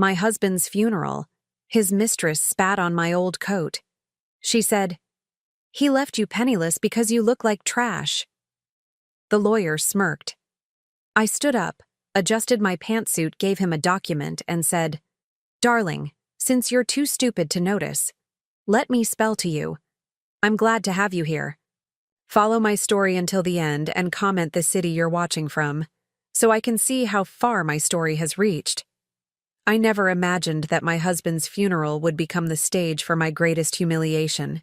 My husband's funeral. His mistress spat on my old coat. She said, "He left you penniless because you look like trash." The lawyer smirked. I stood up, adjusted my pantsuit, gave him a document, and said, "Darling, since you're too stupid to notice, let me spell to you. I'm glad to have you here. Follow my story until the end and comment the city you're watching from, so I can see how far my story has reached." I never imagined that my husband's funeral would become the stage for my greatest humiliation.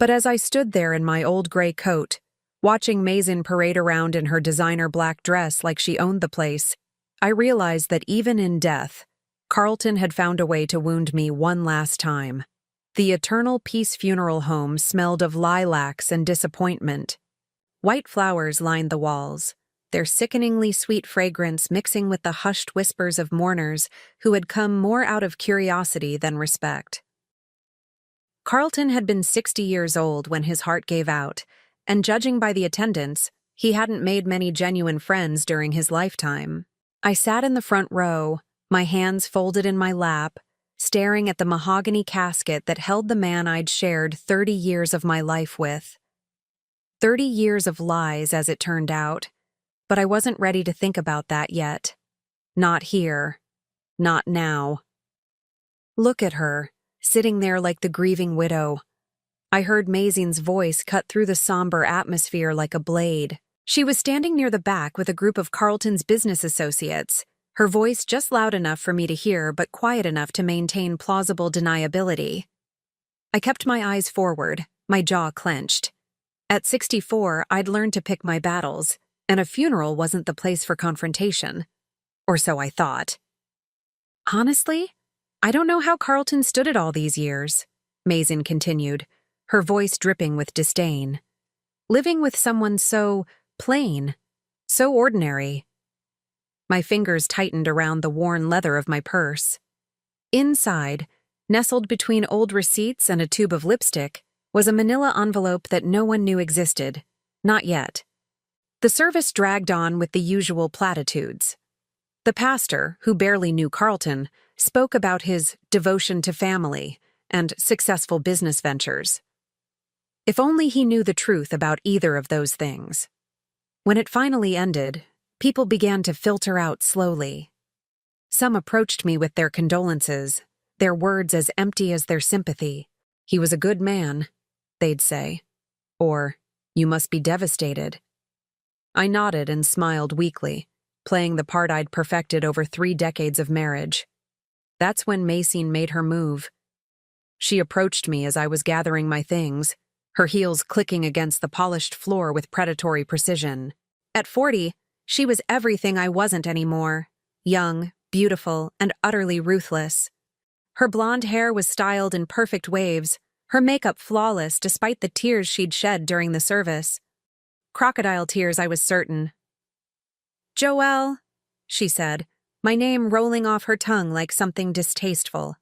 But as I stood there in my old gray coat, watching Mazin parade around in her designer black dress like she owned the place, I realized that even in death, Carlton had found a way to wound me one last time. The Eternal Peace funeral home smelled of lilacs and disappointment. White flowers lined the walls, their sickeningly sweet fragrance mixing with the hushed whispers of mourners who had come more out of curiosity than respect. Carlton had been 60 years old when his heart gave out, and judging by the attendance, he hadn't made many genuine friends during his lifetime. I sat in the front row, my hands folded in my lap, staring at the mahogany casket that held the man I'd shared 30 years of my life with. 30 years of lies, as it turned out, but I wasn't ready to think about that yet. Not here. Not now. Look at her, sitting there like the grieving widow. I heard Mazin's voice cut through the somber atmosphere like a blade. She was standing near the back with a group of Carlton's business associates, her voice just loud enough for me to hear but quiet enough to maintain plausible deniability. I kept my eyes forward, my jaw clenched. At 64, I'd learned to pick my battles, and a funeral wasn't the place for confrontation. Or so I thought. "Honestly, I don't know how Carlton stood it all these years," Mazin continued, her voice dripping with disdain. "Living with someone so plain, so ordinary." My fingers tightened around the worn leather of my purse. Inside, nestled between old receipts and a tube of lipstick, was a manila envelope that no one knew existed. Not yet. The service dragged on with the usual platitudes. The pastor, who barely knew Carlton, spoke about his devotion to family and successful business ventures. If only he knew the truth about either of those things. When it finally ended, people began to filter out slowly. Some approached me with their condolences, their words as empty as their sympathy. "He was a good man," they'd say. Or, "You must be devastated." I nodded and smiled weakly, playing the part I'd perfected over 3 decades of marriage. That's when Mazin made her move. She approached me as I was gathering my things, her heels clicking against the polished floor with predatory precision. At 40, she was everything I wasn't anymore: young, beautiful, and utterly ruthless. Her blonde hair was styled in perfect waves, her makeup flawless despite the tears she'd shed during the service. Crocodile tears, I was certain. "Joelle," she said, my name rolling off her tongue like something distasteful.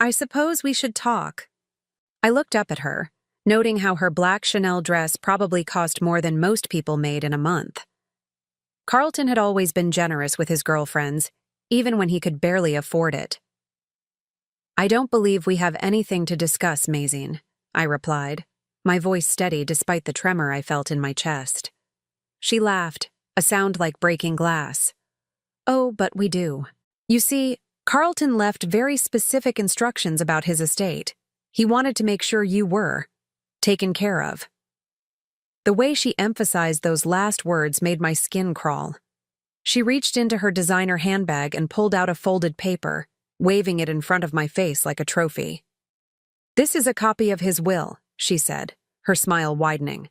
"I suppose we should talk." I looked up at her, noting how her black Chanel dress probably cost more than most people made in a month. Carlton had always been generous with his girlfriends, even when he could barely afford it. "I don't believe we have anything to discuss, Mazin," I replied, my voice steady despite the tremor I felt in my chest. She laughed, a sound like breaking glass. "Oh, but we do. You see, Carlton left very specific instructions about his estate. He wanted to make sure you were taken care of." The way she emphasized those last words made my skin crawl. She reached into her designer handbag and pulled out a folded paper, waving it in front of my face like a trophy. "This is a copy of his will," she said, her smile widening.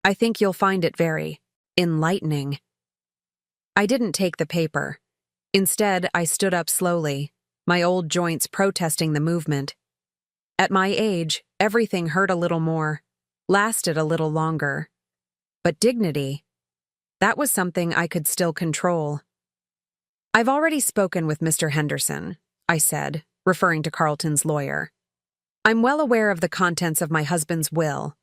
"I think you'll find it very enlightening." I didn't take the paper. Instead, I stood up slowly, my old joints protesting the movement. At my age, everything hurt a little more, lasted a little longer. But dignity, that was something I could still control. "I've already spoken with Mr. Henderson," I said, referring to Carlton's lawyer. "I'm well aware of the contents of my husband's will."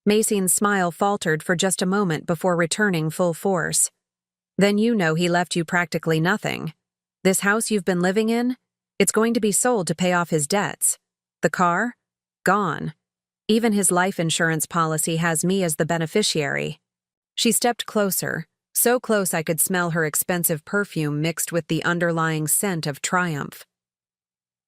Mazin's smile faltered for just a moment before returning full force. "Then you know he left you practically nothing. This house you've been living in, It's going to be sold to pay off his debts. The car? Gone. Even his life insurance policy has me as the beneficiary. She stepped closer, so close I could smell her expensive perfume mixed with the underlying scent of triumph.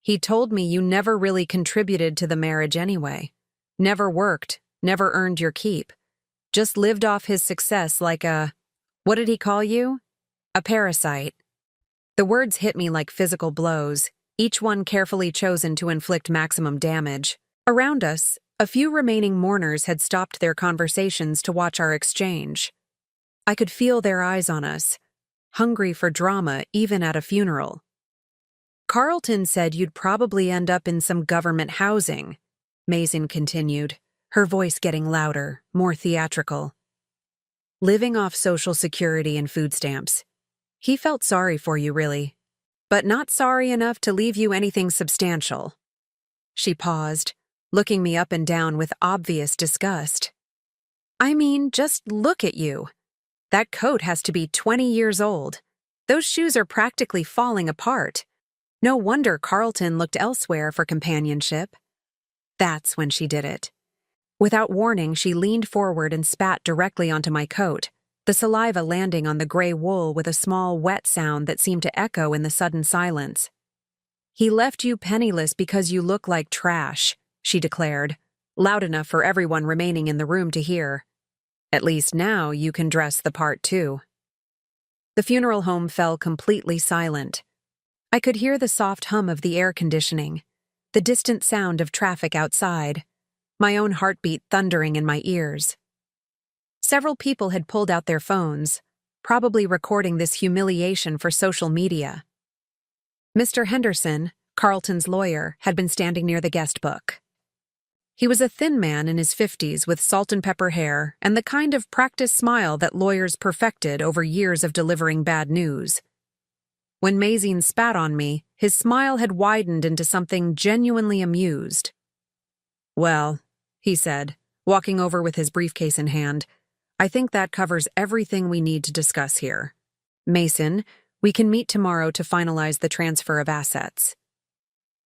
He told me you never really contributed to the marriage anyway. Never worked, never earned your keep. Just lived off his success like what did he call you? A parasite. The words hit me like physical blows, each one carefully chosen to inflict maximum damage. Around us, a few remaining mourners had stopped their conversations to watch our exchange. I could feel their eyes on us, hungry for drama even at a funeral. Carlton said you'd probably end up in some government housing, Mason continued, her voice getting louder, more theatrical. Living off Social Security and food stamps. He felt sorry for you, really, but not sorry enough to leave you anything substantial. She paused, looking me up and down with obvious disgust. I mean, just look at you. That coat has to be 20 years old. Those shoes are practically falling apart. No wonder Carlton looked elsewhere for companionship. That's when she did it. Without warning, she leaned forward and spat directly onto my coat, the saliva landing on the gray wool with a small wet sound that seemed to echo in the sudden silence. He left you penniless because you look like trash, she declared, loud enough for everyone remaining in the room to hear. At least now you can dress the part too. The funeral home fell completely silent. I could hear the soft hum of the air conditioning, the distant sound of traffic outside, my own heartbeat thundering in my ears. Several people had pulled out their phones, probably recording this humiliation for social media. Mr. Henderson, Carlton's lawyer, had been standing near the guest book. He was a thin man in his 50s with salt and pepper hair and the kind of practiced smile that lawyers perfected over years of delivering bad news. When Mazine spat on me, his smile had widened into something genuinely amused. Well, he said, walking over with his briefcase in hand, I think that covers everything we need to discuss here. Mason, we can meet tomorrow to finalize the transfer of assets.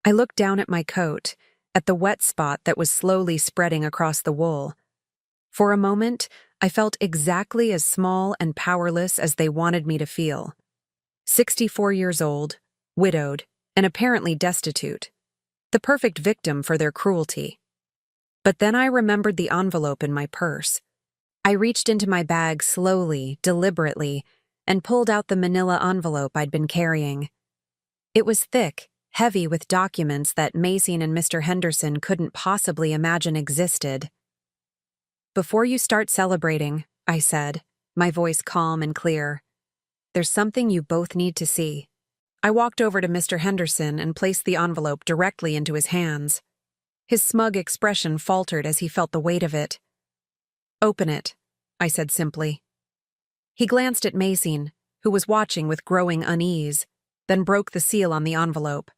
I looked down at my coat, at the wet spot that was slowly spreading across the wool. For a moment, I felt exactly as small and powerless as they wanted me to feel. 64 years old, widowed, and apparently destitute. The perfect victim for their cruelty. But then I remembered the envelope in my purse. I reached into my bag slowly, deliberately, and pulled out the manila envelope I'd been carrying. It was thick, heavy with documents that Mason and Mr. Henderson couldn't possibly imagine existed. Before you start celebrating, I said, my voice calm and clear, there's something you both need to see. I walked over to Mr. Henderson and placed the envelope directly into his hands. His smug expression faltered as he felt the weight of it. Open it, I said simply. He glanced at Mason, who was watching with growing unease, then broke the seal on the envelope.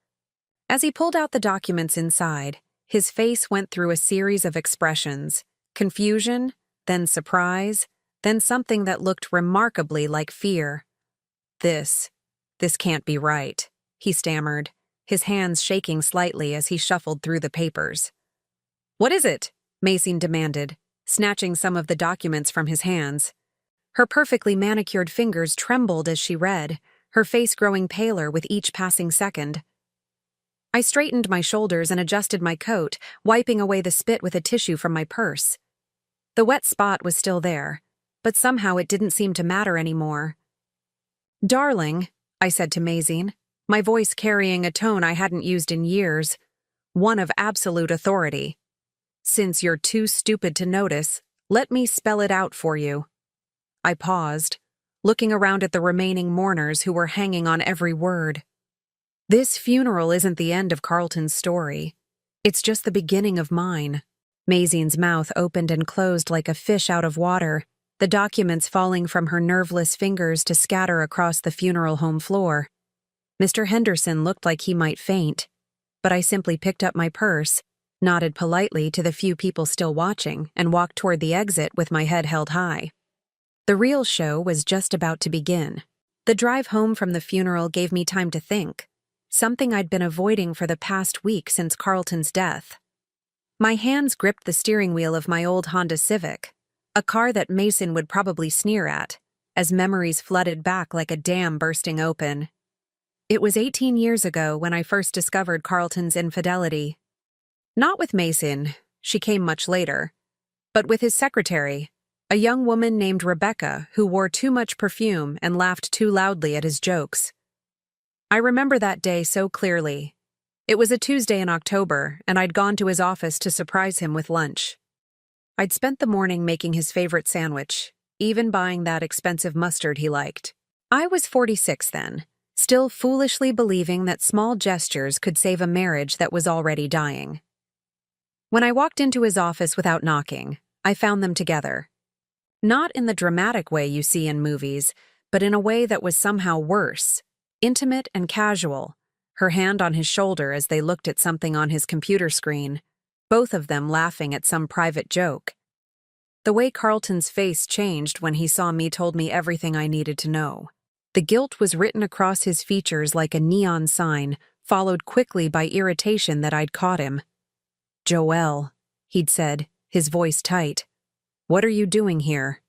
As he pulled out the documents inside, his face went through a series of expressions, confusion, then surprise, then something that looked remarkably like fear. This can't be right, he stammered, his hands shaking slightly as he shuffled through the papers. What is it? Mason demanded, snatching some of the documents from his hands. Her perfectly manicured fingers trembled as she read, her face growing paler with each passing second. I straightened my shoulders and adjusted my coat, wiping away the spit with a tissue from my purse. The wet spot was still there, but somehow it didn't seem to matter anymore. Darling, I said to Mazine, my voice carrying a tone I hadn't used in years, one of absolute authority. Since you're too stupid to notice, let me spell it out for you. I paused, looking around at the remaining mourners who were hanging on every word. This funeral isn't the end of Carlton's story. It's just the beginning of mine. Mazine's mouth opened and closed like a fish out of water, the documents falling from her nerveless fingers to scatter across the funeral home floor. Mr. Henderson looked like he might faint, but I simply picked up my purse, nodded politely to the few people still watching, and walked toward the exit with my head held high. The real show was just about to begin. The drive home from the funeral gave me time to think. something I'd been avoiding for the past week since Carlton's death. My hands gripped the steering wheel of my old Honda Civic, a car that Mason would probably sneer at, as memories flooded back like a dam bursting open. It was 18 years ago when I first discovered Carlton's infidelity. Not with Mason, she came much later, but with his secretary, a young woman named Rebecca who wore too much perfume and laughed too loudly at his jokes. I remember that day so clearly. It was a Tuesday in October, and I'd gone to his office to surprise him with lunch. I'd spent the morning making his favorite sandwich, even buying that expensive mustard he liked. I was 46 then, still foolishly believing that small gestures could save a marriage that was already dying. When I walked into his office without knocking, I found them together. Not in the dramatic way you see in movies, but in a way that was somehow worse, intimate and casual, her hand on his shoulder as they looked at something on his computer screen, both of them laughing at some private joke. The way Carlton's face changed when he saw me told me everything I needed to know. The guilt was written across his features like a neon sign, followed quickly by irritation that I'd caught him. "Joelle," he'd said, his voice tight. "What are you doing here?"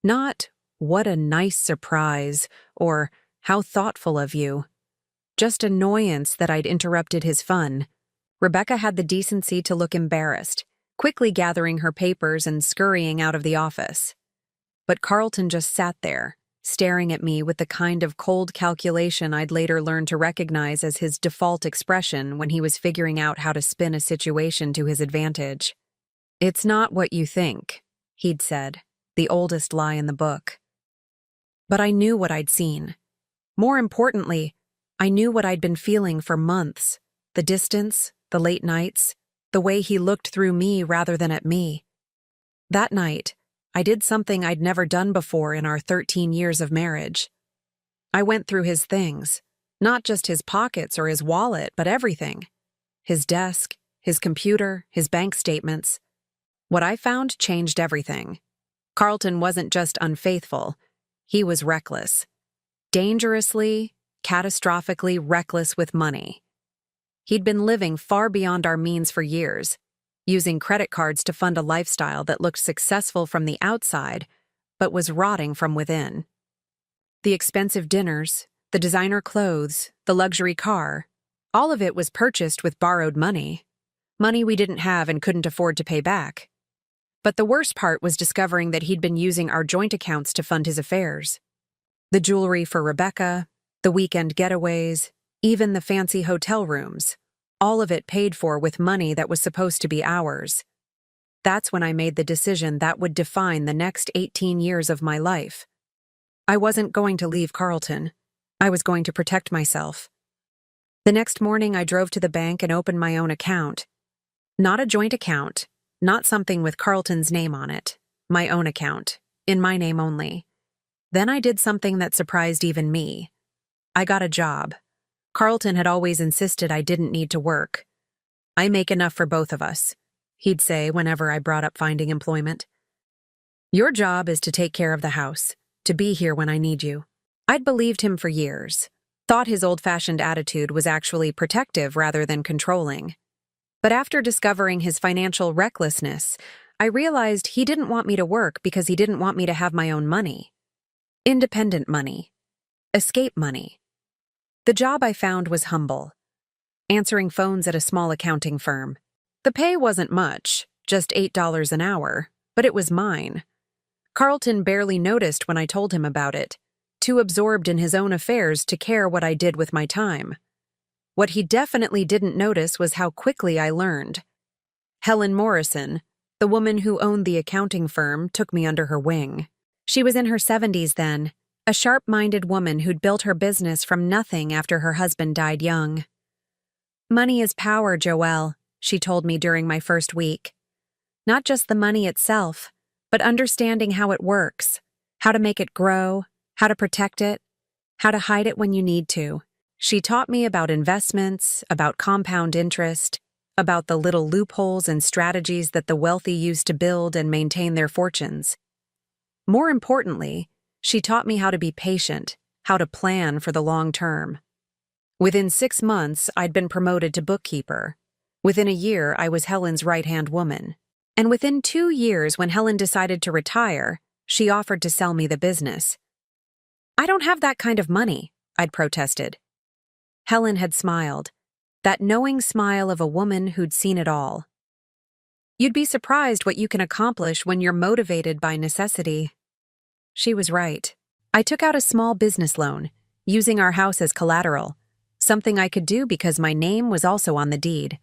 Not, "What a nice surprise," or "How thoughtful of you." Just annoyance that I'd interrupted his fun. Rebecca had the decency to look embarrassed, quickly gathering her papers and scurrying out of the office. But Carlton just sat there, staring at me with the kind of cold calculation I'd later learned to recognize as his default expression when he was figuring out how to spin a situation to his advantage. "It's not what you think," he'd said, the oldest lie in the book. But I knew what I'd seen. More importantly, I knew what I'd been feeling for months, the distance, the late nights, the way he looked through me rather than at me. That night, I did something I'd never done before in our 13 years of marriage. I went through his things, not just his pockets or his wallet, but everything. His desk, his computer, his bank statements. What I found changed everything. Carlton wasn't just unfaithful, he was reckless. Dangerously, catastrophically reckless with money. He'd been living far beyond our means for years, using credit cards to fund a lifestyle that looked successful from the outside, but was rotting from within. The expensive dinners, the designer clothes, the luxury car, all of it was purchased with borrowed money. Money we didn't have and couldn't afford to pay back. But the worst part was discovering that he'd been using our joint accounts to fund his affairs. The jewelry for Rebecca, the weekend getaways, even the fancy hotel rooms, all of it paid for with money that was supposed to be ours. That's when I made the decision that would define the next 18 years of my life. I wasn't going to leave Carlton. I was going to protect myself. The next morning I drove to the bank and opened my own account. Not a joint account, not something with Carlton's name on it. My own account, in my name only. Then I did something that surprised even me. I got a job. Carlton had always insisted I didn't need to work. "I make enough for both of us," he'd say whenever I brought up finding employment. "Your job is to take care of the house, to be here when I need you." I'd believed him for years, thought his old-fashioned attitude was actually protective rather than controlling. But after discovering his financial recklessness, I realized he didn't want me to work because he didn't want me to have my own money. Independent money. Escape money. The job I found was humble. Answering phones at a small accounting firm. The pay wasn't much, just $8 an hour, but it was mine. Carlton barely noticed when I told him about it, too absorbed in his own affairs to care what I did with my time. What he definitely didn't notice was how quickly I learned. Helen Morrison, the woman who owned the accounting firm, took me under her wing. She was in her 70s then, a sharp-minded woman who'd built her business from nothing after her husband died young. "Money is power, Joelle," she told me during my first week. Not just the money itself, but understanding how it works, how to make it grow, how to protect it, how to hide it when you need to. She taught me about investments, about compound interest, about the little loopholes and strategies that the wealthy use to build and maintain their fortunes. More importantly, she taught me how to be patient, how to plan for the long term. Within 6 months, I'd been promoted to bookkeeper. Within a year, I was Helen's right-hand woman. And within 2 years, when Helen decided to retire, she offered to sell me the business. "I don't have that kind of money," I'd protested. Helen had smiled, that knowing smile of a woman who'd seen it all. "You'd be surprised what you can accomplish when you're motivated by necessity." She was right. I took out a small business loan, using our house as collateral, something I could do because my name was also on the deed.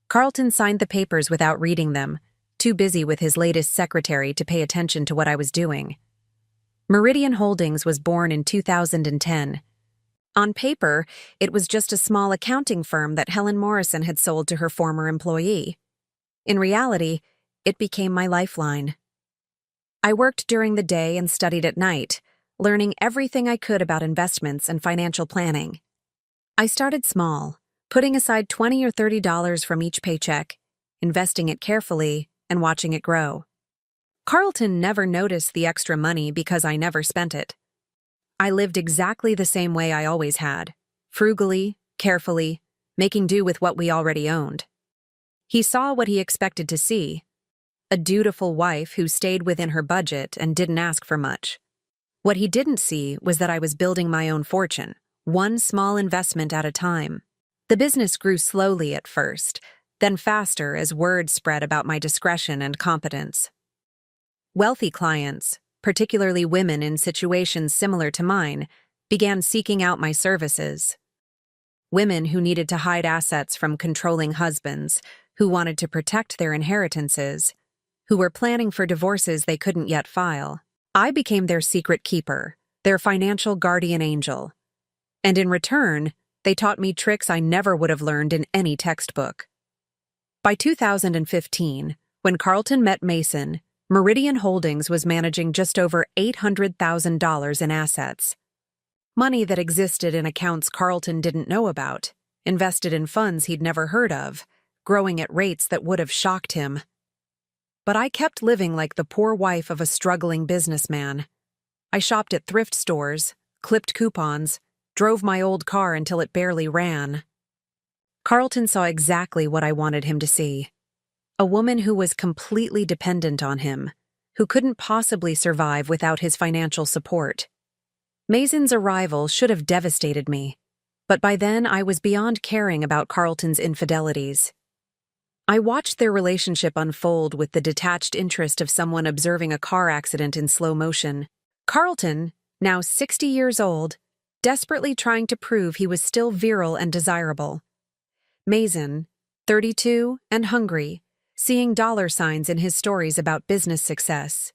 Carlton signed the papers without reading them, too busy with his latest secretary to pay attention to what I was doing. Meridian Holdings was born in 2010. On paper, it was just a small accounting firm that Helen Morrison had sold to her former employee. In reality, it became my lifeline. I worked during the day and studied at night, learning everything I could about investments and financial planning. I started small, putting aside $20 or $30 from each paycheck, investing it carefully, and watching it grow. Carlton never noticed the extra money because I never spent it. I lived exactly the same way I always had, frugally, carefully, making do with what we already owned. He saw what he expected to see, a dutiful wife who stayed within her budget and didn't ask for much. What he didn't see was that I was building my own fortune, one small investment at a time. The business grew slowly at first, then faster as word spread about my discretion and competence. Wealthy clients, particularly women in situations similar to mine, began seeking out my services. Women who needed to hide assets from controlling husbands, who wanted to protect their inheritances, who were planning for divorces they couldn't yet file. I became their secret keeper, their financial guardian angel. And in return, they taught me tricks I never would have learned in any textbook. By 2015, when Carlton met Mason, Meridian Holdings was managing just over $800,000 in assets. Money that existed in accounts Carlton didn't know about, invested in funds he'd never heard of, growing at rates that would have shocked him. But I kept living like the poor wife of a struggling businessman. I shopped at thrift stores, clipped coupons, drove my old car until it barely ran. Carlton saw exactly what I wanted him to see. A woman who was completely dependent on him, who couldn't possibly survive without his financial support. Mason's arrival should have devastated me, but by then I was beyond caring about Carlton's infidelities. I watched their relationship unfold with the detached interest of someone observing a car accident in slow motion. Carlton, now 60 years old, desperately trying to prove he was still virile and desirable. Mason, 32 and hungry, seeing dollar signs in his stories about business success.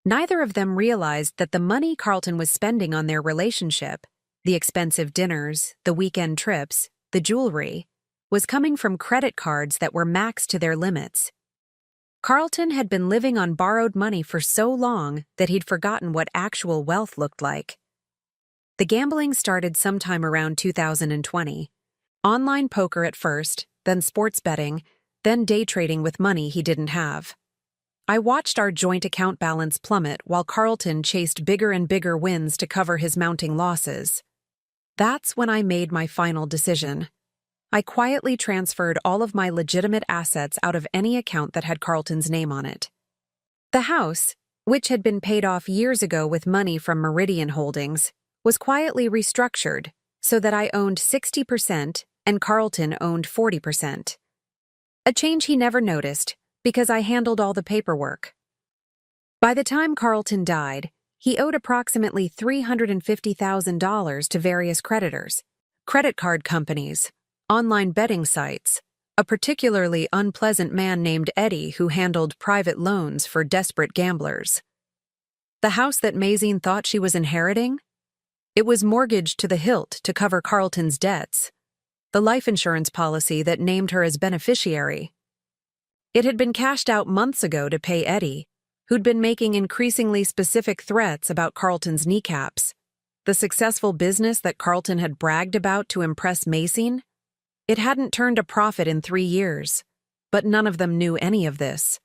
Neither of them realized that the money Carlton was spending on their relationship, the expensive dinners, the weekend trips, the jewelry, was coming from credit cards that were maxed to their limits. Carlton had been living on borrowed money for so long that he'd forgotten what actual wealth looked like. The gambling started sometime around 2020. Online poker at first, then sports betting, then day trading with money he didn't have. I watched our joint account balance plummet while Carlton chased bigger and bigger wins to cover his mounting losses. That's when I made my final decision. I quietly transferred all of my legitimate assets out of any account that had Carlton's name on it. The house, which had been paid off years ago with money from Meridian Holdings, was quietly restructured so that I owned 60% and Carlton owned 40%. A change he never noticed because I handled all the paperwork. By the time Carlton died, he owed approximately $350,000 to various creditors, credit card companies, online betting sites, a particularly unpleasant man named Eddie who handled private loans for desperate gamblers. The house that Mason thought she was inheriting? It was mortgaged to the hilt to cover Carlton's debts, the life insurance policy that named her as beneficiary. It had been cashed out months ago to pay Eddie, who'd been making increasingly specific threats about Carlton's kneecaps. The successful business that Carlton had bragged about to impress Mason? It hadn't turned a profit in 3 years, but none of them knew any of this.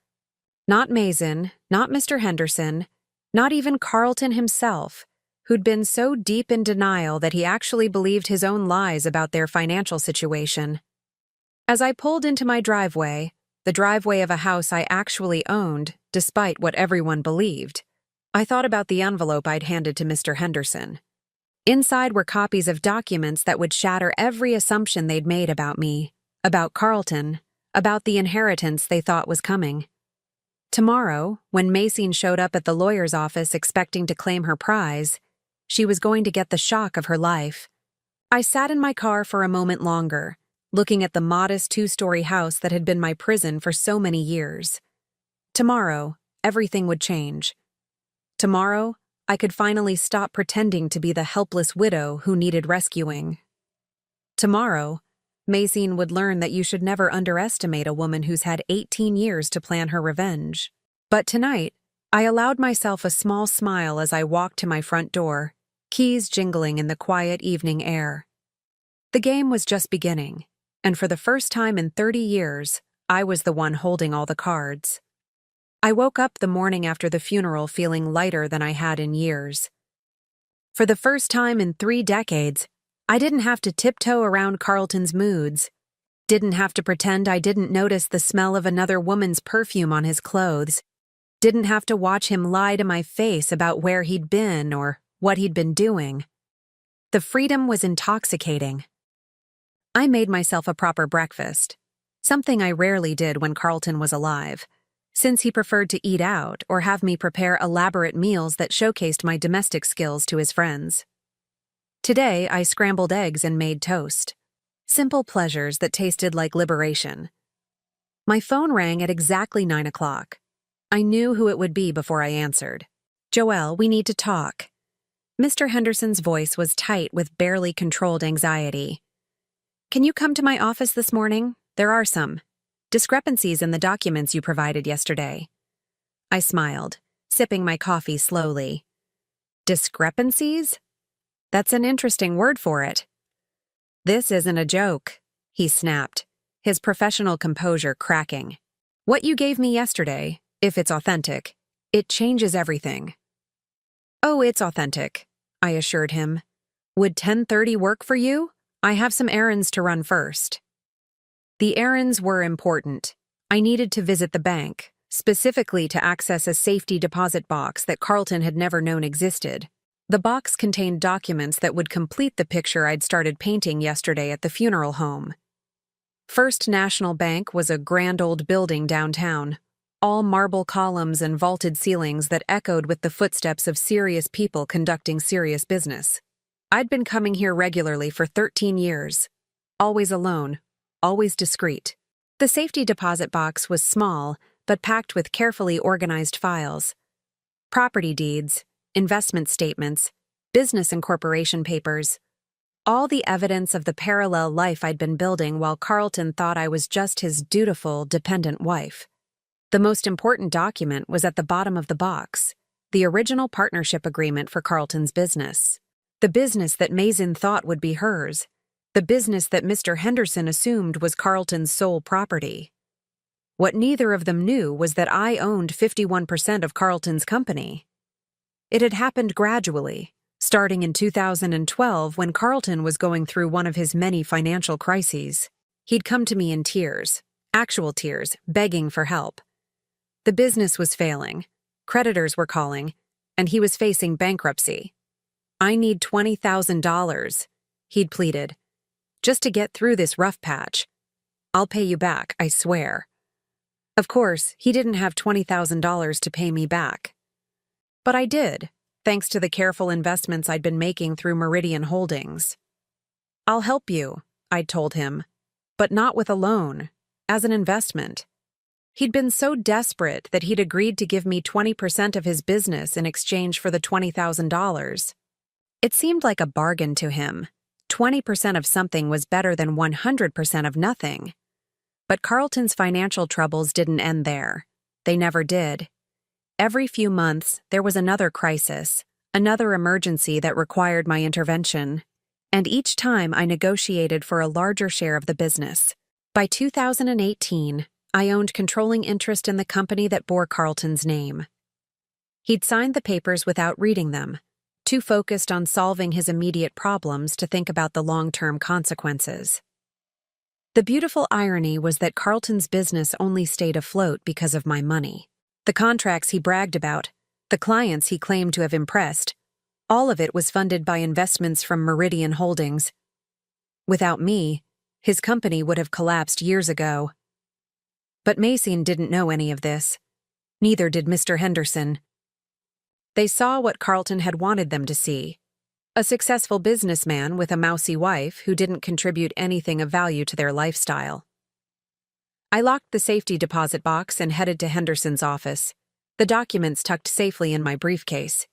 Not Mason, not Mr. Henderson, not even Carlton himself, who'd been so deep in denial that he actually believed his own lies about their financial situation. As I pulled into my driveway, the driveway of a house I actually owned, despite what everyone believed, I thought about the envelope I'd handed to Mr. Henderson. Inside were copies of documents that would shatter every assumption they'd made about me, about Carlton, about the inheritance they thought was coming. Tomorrow, when Macy showed up at the lawyer's office expecting to claim her prize, she was going to get the shock of her life. I sat in my car for a moment longer, looking at the modest two-story house that had been my prison for so many years. Tomorrow, everything would change. Tomorrow, I could finally stop pretending to be the helpless widow who needed rescuing. Tomorrow, Macy would learn that you should never underestimate a woman who's had 18 years to plan her revenge. But tonight, I allowed myself a small smile as I walked to my front door, keys jingling in the quiet evening air. The game was just beginning, and for the first time in 30 years, I was the one holding all the cards. I woke up the morning after the funeral feeling lighter than I had in years. For the first time in 3 decades, I didn't have to tiptoe around Carlton's moods, didn't have to pretend I didn't notice the smell of another woman's perfume on his clothes, didn't have to watch him lie to my face about where he'd been or what he'd been doing. The freedom was intoxicating. I made myself a proper breakfast, something I rarely did when Carlton was alive, since he preferred to eat out or have me prepare elaborate meals that showcased my domestic skills to his friends. Today, I scrambled eggs and made toast. Simple pleasures that tasted like liberation. My phone rang at exactly 9 o'clock. I knew who it would be before I answered. "Joelle, we need to talk." Mr. Henderson's voice was tight with barely controlled anxiety. "Can you come to my office this morning? There are some discrepancies in the documents you provided yesterday." I smiled, sipping my coffee slowly. Discrepancies? That's an interesting word for it. "This isn't a joke," he snapped, his professional composure cracking. "What you gave me yesterday, if it's authentic, it changes everything." "Oh, it's authentic," I assured him. "Would 10:30 work for you? I have some errands to run first." The errands were important. I needed to visit the bank, specifically to access a safety deposit box that Carlton had never known existed. The box contained documents that would complete the picture I'd started painting yesterday at the funeral home. First National Bank was a grand old building downtown, all marble columns and vaulted ceilings that echoed with the footsteps of serious people conducting serious business. I'd been coming here regularly for 13 years, always alone, always discreet. The safety deposit box was small, but packed with carefully organized files. Property deeds, investment statements, business and corporation papers, all the evidence of the parallel life I'd been building while Carlton thought I was just his dutiful, dependent wife. The most important document was at the bottom of the box, the original partnership agreement for Carlton's business. The business that Mason thought would be hers, the business that Mr. Henderson assumed was Carlton's sole property. What neither of them knew was that I owned 51% of Carlton's company. It had happened gradually, starting in 2012 when Carlton was going through one of his many financial crises. He'd come to me in tears, actual tears, begging for help. The business was failing, creditors were calling, and he was facing bankruptcy. "I need $20,000, he'd pleaded, "just to get through this rough patch. I'll pay you back, I swear." Of course, he didn't have $20,000 to pay me back. But I did, thanks to the careful investments I'd been making through Meridian Holdings. "I'll help you," I'd told him, "but not with a loan, as an investment." He'd been so desperate that he'd agreed to give me 20% of his business in exchange for the $20,000. It seemed like a bargain to him. 20% of something was better than 100% of nothing. But Carlton's financial troubles didn't end there. They never did. Every few months, there was another crisis, another emergency that required my intervention. And each time I negotiated for a larger share of the business. By 2018, I owned controlling interest in the company that bore Carlton's name. He'd signed the papers without reading them, too focused on solving his immediate problems to think about the long-term consequences. The beautiful irony was that Carlton's business only stayed afloat because of my money. The contracts he bragged about, the clients he claimed to have impressed, all of it was funded by investments from Meridian Holdings. Without me, his company would have collapsed years ago. But Mason didn't know any of this. Neither did Mr. Henderson. They saw what Carlton had wanted them to see: a successful businessman with a mousy wife who didn't contribute anything of value to their lifestyle. I locked the safety deposit box and headed to Henderson's office, the documents tucked safely in my briefcase.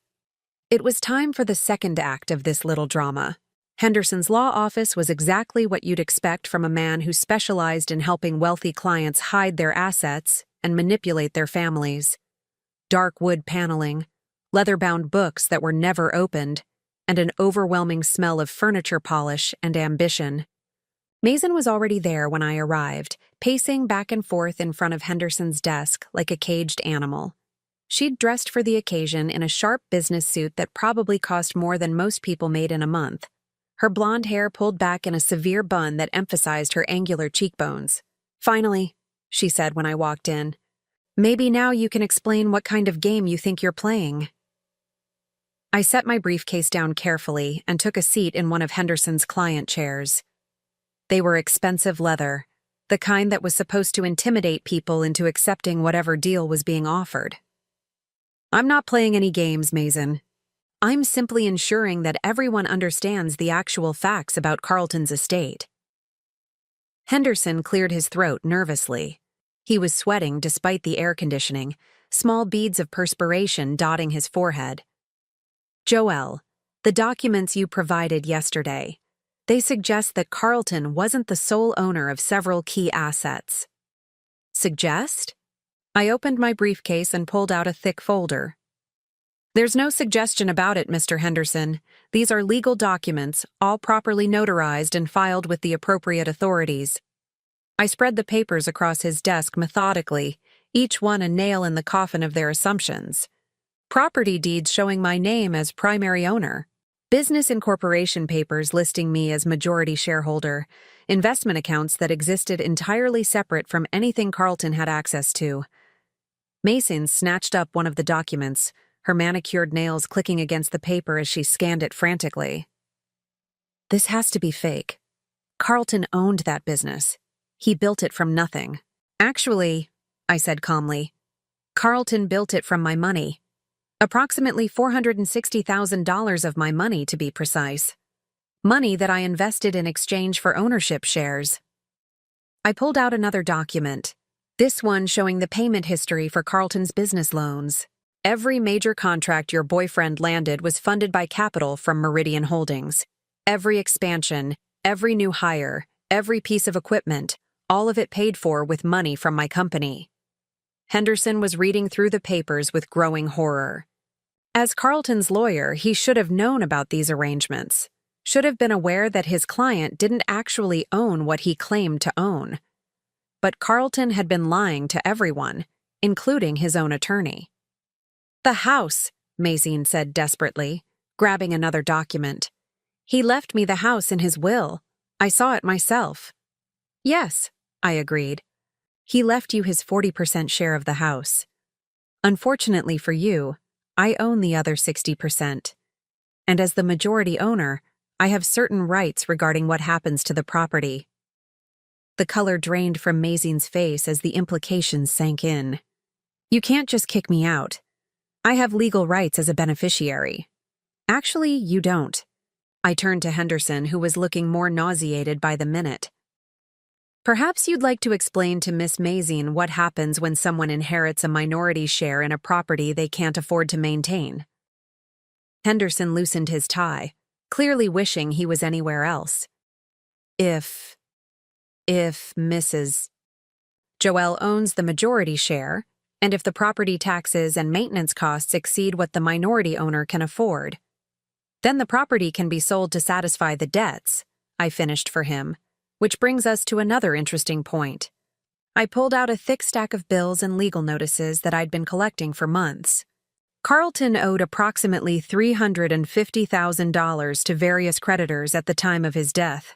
It was time for the second act of this little drama. Henderson's law office was exactly what you'd expect from a man who specialized in helping wealthy clients hide their assets and manipulate their families. Dark wood paneling, leather-bound books that were never opened, and an overwhelming smell of furniture polish and ambition. Mason was already there when I arrived, pacing back and forth in front of Henderson's desk like a caged animal. She'd dressed for the occasion in a sharp business suit that probably cost more than most people made in a month. Her blonde hair pulled back in a severe bun that emphasized her angular cheekbones. "Finally," she said when I walked in. "Maybe now you can explain what kind of game you think you're playing." I set my briefcase down carefully and took a seat in one of Henderson's client chairs. They were expensive leather, the kind that was supposed to intimidate people into accepting whatever deal was being offered. "I'm not playing any games, Mason. I'm simply ensuring that everyone understands the actual facts about Carlton's estate." Henderson cleared his throat nervously. He was sweating despite the air conditioning, small beads of perspiration dotting his forehead. "Joelle, the documents you provided yesterday, they suggest that Carlton wasn't the sole owner of several key assets." "Suggest?" I opened my briefcase and pulled out a thick folder. "There's no suggestion about it, Mr. Henderson. These are legal documents, all properly notarized and filed with the appropriate authorities." I spread the papers across his desk methodically, each one a nail in the coffin of their assumptions. Property deeds showing my name as primary owner, business incorporation papers listing me as majority shareholder, investment accounts that existed entirely separate from anything Carlton had access to. Mason snatched up one of the documents, her manicured nails clicking against the paper as she scanned it frantically. "This has to be fake. Carlton owned that business. He built it from nothing." "Actually," I said calmly, "Carlton built it from my money. Approximately $460,000 of my money, to be precise. Money that I invested in exchange for ownership shares." I pulled out another document, this one showing the payment history for Carlton's business loans. Every major contract your boyfriend landed was funded by capital from Meridian Holdings. Every expansion, every new hire, every piece of equipment, all of it paid for with money from my company. Henderson was reading through the papers with growing horror. As Carlton's lawyer, he should have known about these arrangements, should have been aware that his client didn't actually own what he claimed to own. But Carlton had been lying to everyone, including his own attorney. "The house," Mason said desperately, grabbing another document. "He left me the house in his will. I saw it myself." "Yes," I agreed. "He left you his 40% share of the house. Unfortunately for you, I own the other 60%. And as the majority owner, I have certain rights regarding what happens to the property." The color drained from Mason's face as the implications sank in. "You can't just kick me out. I have legal rights as a beneficiary." "Actually, you don't." I turned to Henderson, who was looking more nauseated by the minute. "Perhaps you'd like to explain to Miss Mason what happens when someone inherits a minority share in a property they can't afford to maintain." Henderson loosened his tie, clearly wishing he was anywhere else. If Mrs. Joelle owns the majority share, and if the property taxes and maintenance costs exceed what the minority owner can afford, then the property can be sold to satisfy the debts," I finished for him, which brings us to another interesting point. I pulled out a thick stack of bills and legal notices that I'd been collecting for months. Carlton owed approximately $350,000 to various creditors at the time of his death.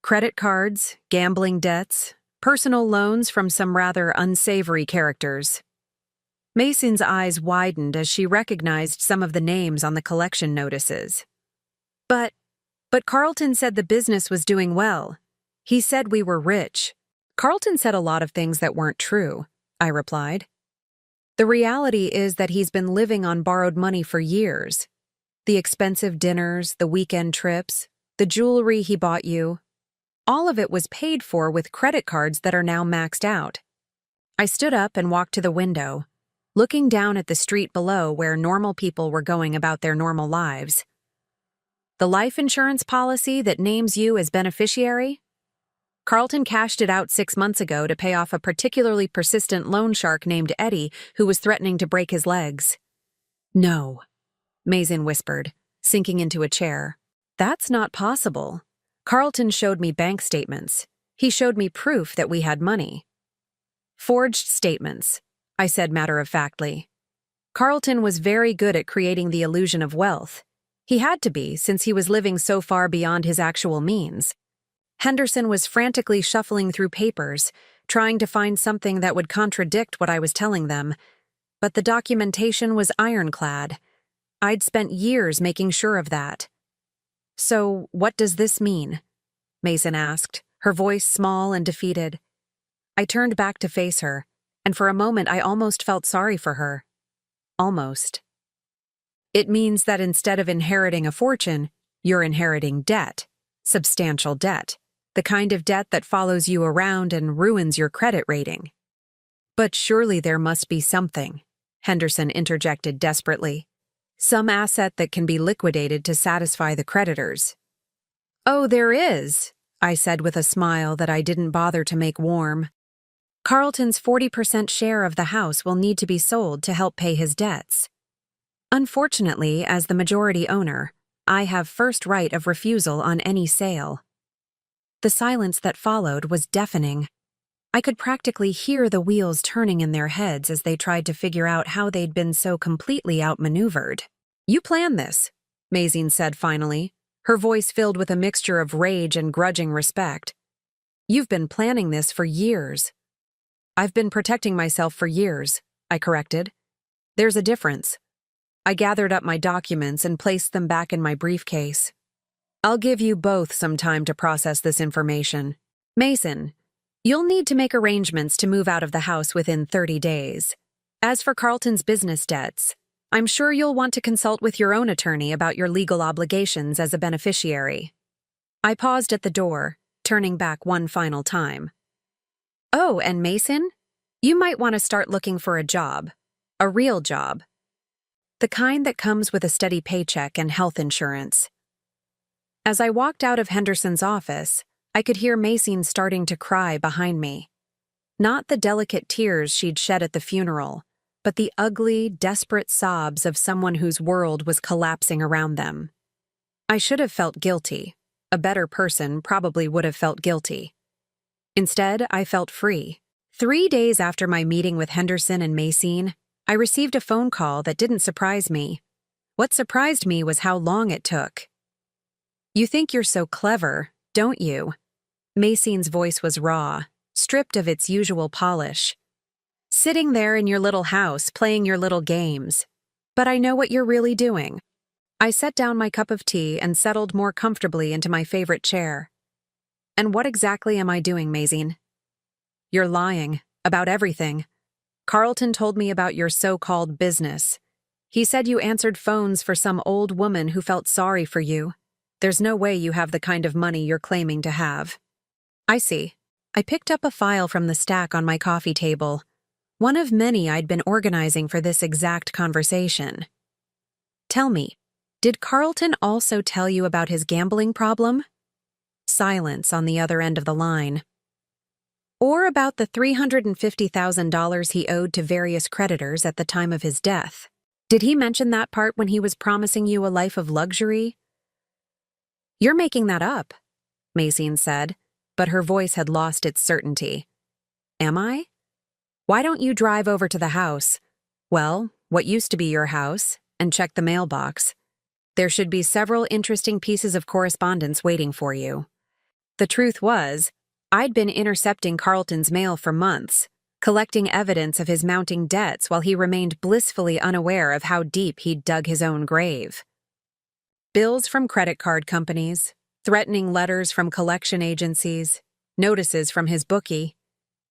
Credit cards, gambling debts, personal loans from some rather unsavory characters. Mason's eyes widened as she recognized some of the names on the collection notices. But Carlton said the business was doing well. He said we were rich. Carlton said a lot of things that weren't true, I replied. The reality is that he's been living on borrowed money for years. The expensive dinners, the weekend trips, the jewelry he bought you. All of it was paid for with credit cards that are now maxed out. I stood up and walked to the window, looking down at the street below where normal people were going about their normal lives. The life insurance policy that names you as beneficiary? Carlton cashed it out 6 months ago to pay off a particularly persistent loan shark named Eddie who was threatening to break his legs. No, Mason whispered, sinking into a chair. That's not possible. Carlton showed me bank statements. He showed me proof that we had money. Forged statements, I said matter-of-factly. Carlton was very good at creating the illusion of wealth. He had to be, since he was living so far beyond his actual means. Henderson was frantically shuffling through papers, trying to find something that would contradict what I was telling them, but the documentation was ironclad. I'd spent years making sure of that. So, what does this mean? Mason asked, her voice small and defeated. I turned back to face her, and for a moment I almost felt sorry for her. Almost. It means that instead of inheriting a fortune, you're inheriting debt, substantial debt. The kind of debt that follows you around and ruins your credit rating. But surely there must be something, Henderson interjected desperately. Some asset that can be liquidated to satisfy the creditors. Oh, there is, I said with a smile that I didn't bother to make warm. Carlton's 40% share of the house will need to be sold to help pay his debts. Unfortunately, as the majority owner, I have first right of refusal on any sale. The silence that followed was deafening. I could practically hear the wheels turning in their heads as they tried to figure out how they'd been so completely outmaneuvered. You planned this, Mason said finally, her voice filled with a mixture of rage and grudging respect. You've been planning this for years. I've been protecting myself for years, I corrected. There's a difference. I gathered up my documents and placed them back in my briefcase. I'll give you both some time to process this information. Mason, you'll need to make arrangements to move out of the house within 30 days. As for Carlton's business debts, I'm sure you'll want to consult with your own attorney about your legal obligations as a beneficiary. I paused at the door, turning back one final time. Oh, and Mason, you might want to start looking for a job. A real job. The kind that comes with a steady paycheck and health insurance. As I walked out of Henderson's office, I could hear Mason starting to cry behind me. Not the delicate tears she'd shed at the funeral, but the ugly, desperate sobs of someone whose world was collapsing around them. I should have felt guilty. A better person probably would have felt guilty. Instead, I felt free. 3 days after my meeting with Henderson and Mason, I received a phone call that didn't surprise me. What surprised me was how long it took. You think you're so clever, don't you? Mason's voice was raw, stripped of its usual polish. Sitting there in your little house, playing your little games. But I know what you're really doing. I set down my cup of tea and settled more comfortably into my favorite chair. And what exactly am I doing, Mason? You're lying, about everything. Carlton told me about your so-called business. He said you answered phones for some old woman who felt sorry for you. There's no way you have the kind of money you're claiming to have. I see. I picked up a file from the stack on my coffee table, one of many I'd been organizing for this exact conversation. Tell me, did Carlton also tell you about his gambling problem? Silence on the other end of the line. Or about the $350,000 he owed to various creditors at the time of his death? Did he mention that part when he was promising you a life of luxury? You're making that up, Mason said, but her voice had lost its certainty. Am I? Why don't you drive over to the house? Well, what used to be your house, and check the mailbox. There should be several interesting pieces of correspondence waiting for you. The truth was, I'd been intercepting Carlton's mail for months, collecting evidence of his mounting debts while he remained blissfully unaware of how deep he'd dug his own grave. Bills from credit card companies, threatening letters from collection agencies, notices from his bookie.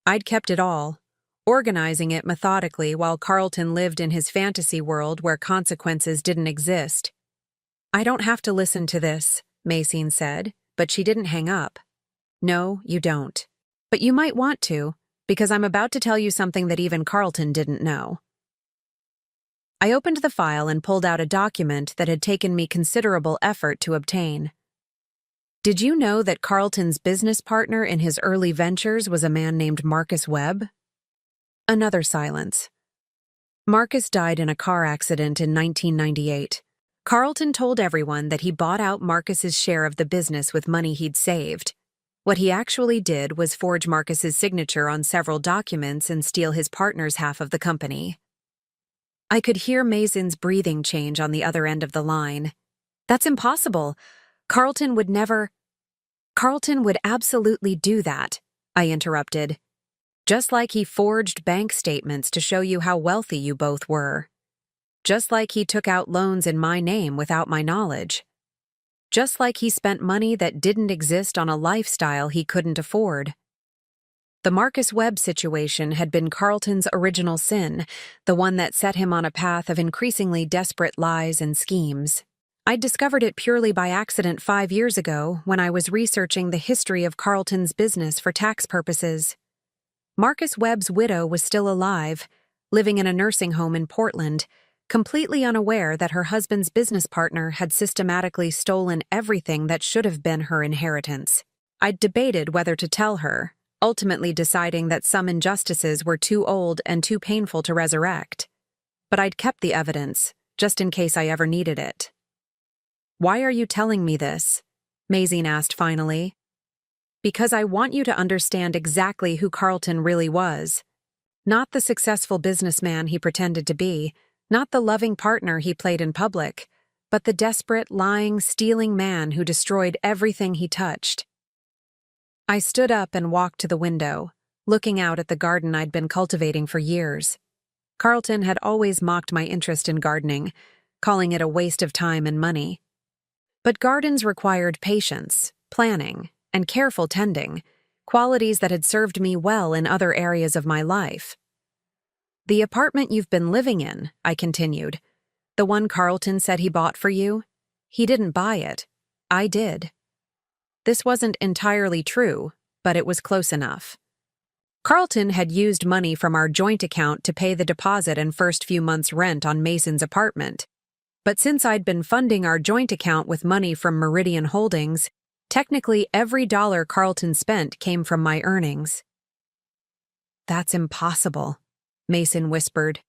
I'd kept it all, organizing it methodically while Carlton lived in his fantasy world where consequences didn't exist. "I don't have to listen to this," Maxine said, but she didn't hang up. "No, you don't. But you might want to, because I'm about to tell you something that even Carlton didn't know." I opened the file and pulled out a document that had taken me considerable effort to obtain. "Did you know that Carlton's business partner in his early ventures was a man named Marcus Webb?" Another silence. Marcus died in a car accident in 1998. Carlton told everyone that he bought out Marcus's share of the business with money he'd saved. What he actually did was forge Marcus's signature on several documents and steal his partner's half of the company. I could hear Mazine's breathing change on the other end of the line. "That's impossible. Carlton would absolutely do that," I interrupted. "Just like he forged bank statements to show you how wealthy you both were. Just like he took out loans in my name without my knowledge. Just like he spent money that didn't exist on a lifestyle he couldn't afford." The Marcus Webb situation had been Carlton's original sin, the one that set him on a path of increasingly desperate lies and schemes. I'd discovered it purely by accident 5 years ago when I was researching the history of Carlton's business for tax purposes. Marcus Webb's widow was still alive, living in a nursing home in Portland, completely unaware that her husband's business partner had systematically stolen everything that should have been her inheritance. I'd debated whether to tell her, ultimately deciding that some injustices were too old and too painful to resurrect. But I'd kept the evidence, just in case I ever needed it. "Why are you telling me this?" Mazine asked finally. "Because I want you to understand exactly who Carlton really was. Not the successful businessman he pretended to be, not the loving partner he played in public, but the desperate, lying, stealing man who destroyed everything he touched." I stood up and walked to the window, looking out at the garden I'd been cultivating for years. Carlton had always mocked my interest in gardening, calling it a waste of time and money. But gardens required patience, planning, and careful tending, qualities that had served me well in other areas of my life. "The apartment you've been living in," I continued, "the one Carlton said he bought for you, he didn't buy it. I did." This wasn't entirely true, but it was close enough. Carlton had used money from our joint account to pay the deposit and first few months' rent on Mason's apartment. But since I'd been funding our joint account with money from Meridian Holdings, technically every dollar Carlton spent came from my earnings. "That's impossible," Mason whispered.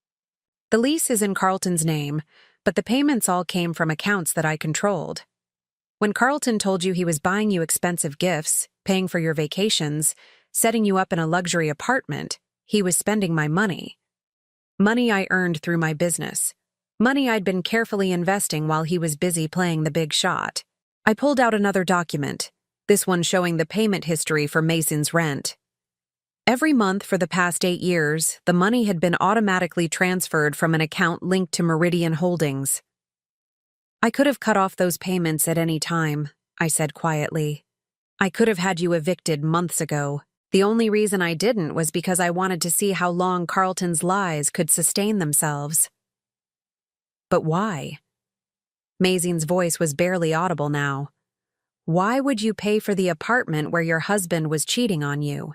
"The lease is in Carlton's name, but the payments all came from accounts that I controlled. When Carlton told you he was buying you expensive gifts, paying for your vacations, setting you up in a luxury apartment, he was spending my money. Money I earned through my business. Money I'd been carefully investing while he was busy playing the big shot." I pulled out another document, this one showing the payment history for Mason's rent. Every month for the past 8 years, the money had been automatically transferred from an account linked to Meridian Holdings. "I could have cut off those payments at any time," I said quietly. "I could have had you evicted months ago. The only reason I didn't was because I wanted to see how long Carlton's lies could sustain themselves." "But why?" Mazine's voice was barely audible now. "Why would you pay for the apartment where your husband was cheating on you?"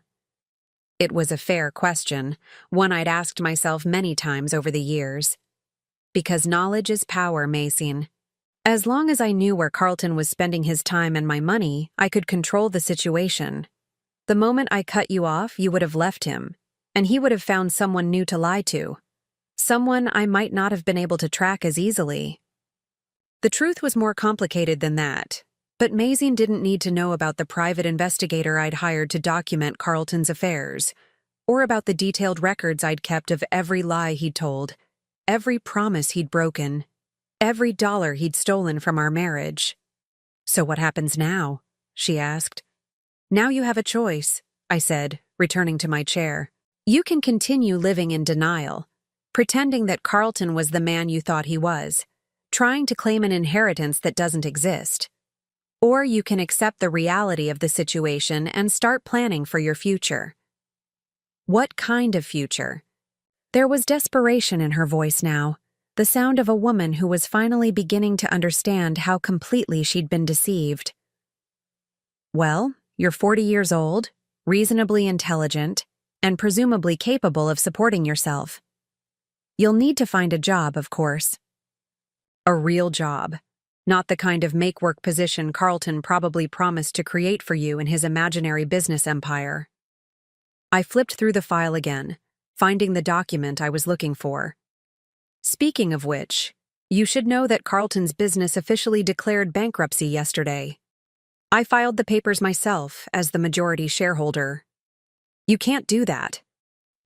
It was a fair question, one I'd asked myself many times over the years. "Because knowledge is power, Mazine. As long as I knew where Carlton was spending his time and my money, I could control the situation. The moment I cut you off, you would have left him, and he would have found someone new to lie to. Someone I might not have been able to track as easily." The truth was more complicated than that, but Mazine didn't need to know about the private investigator I'd hired to document Carlton's affairs, or about the detailed records I'd kept of every lie he'd told. every promise he'd broken, every dollar he'd stolen from our marriage. "So what happens now?" she asked. "Now you have a choice," I said, returning to my chair. "You can continue living in denial, pretending that Carlton was the man you thought he was, trying to claim an inheritance that doesn't exist. Or you can accept the reality of the situation and start planning for your future." "What kind of future?" There was desperation in her voice now, the sound of a woman who was finally beginning to understand how completely she'd been deceived. "Well, you're 40 years old, reasonably intelligent, and presumably capable of supporting yourself. You'll need to find a job, of course. A real job, not the kind of make-work position Carlton probably promised to create for you in his imaginary business empire." I flipped through the file again, finding the document I was looking for. "Speaking of which, you should know that Carlton's business officially declared bankruptcy yesterday. I filed the papers myself as the majority shareholder." "You can't do that."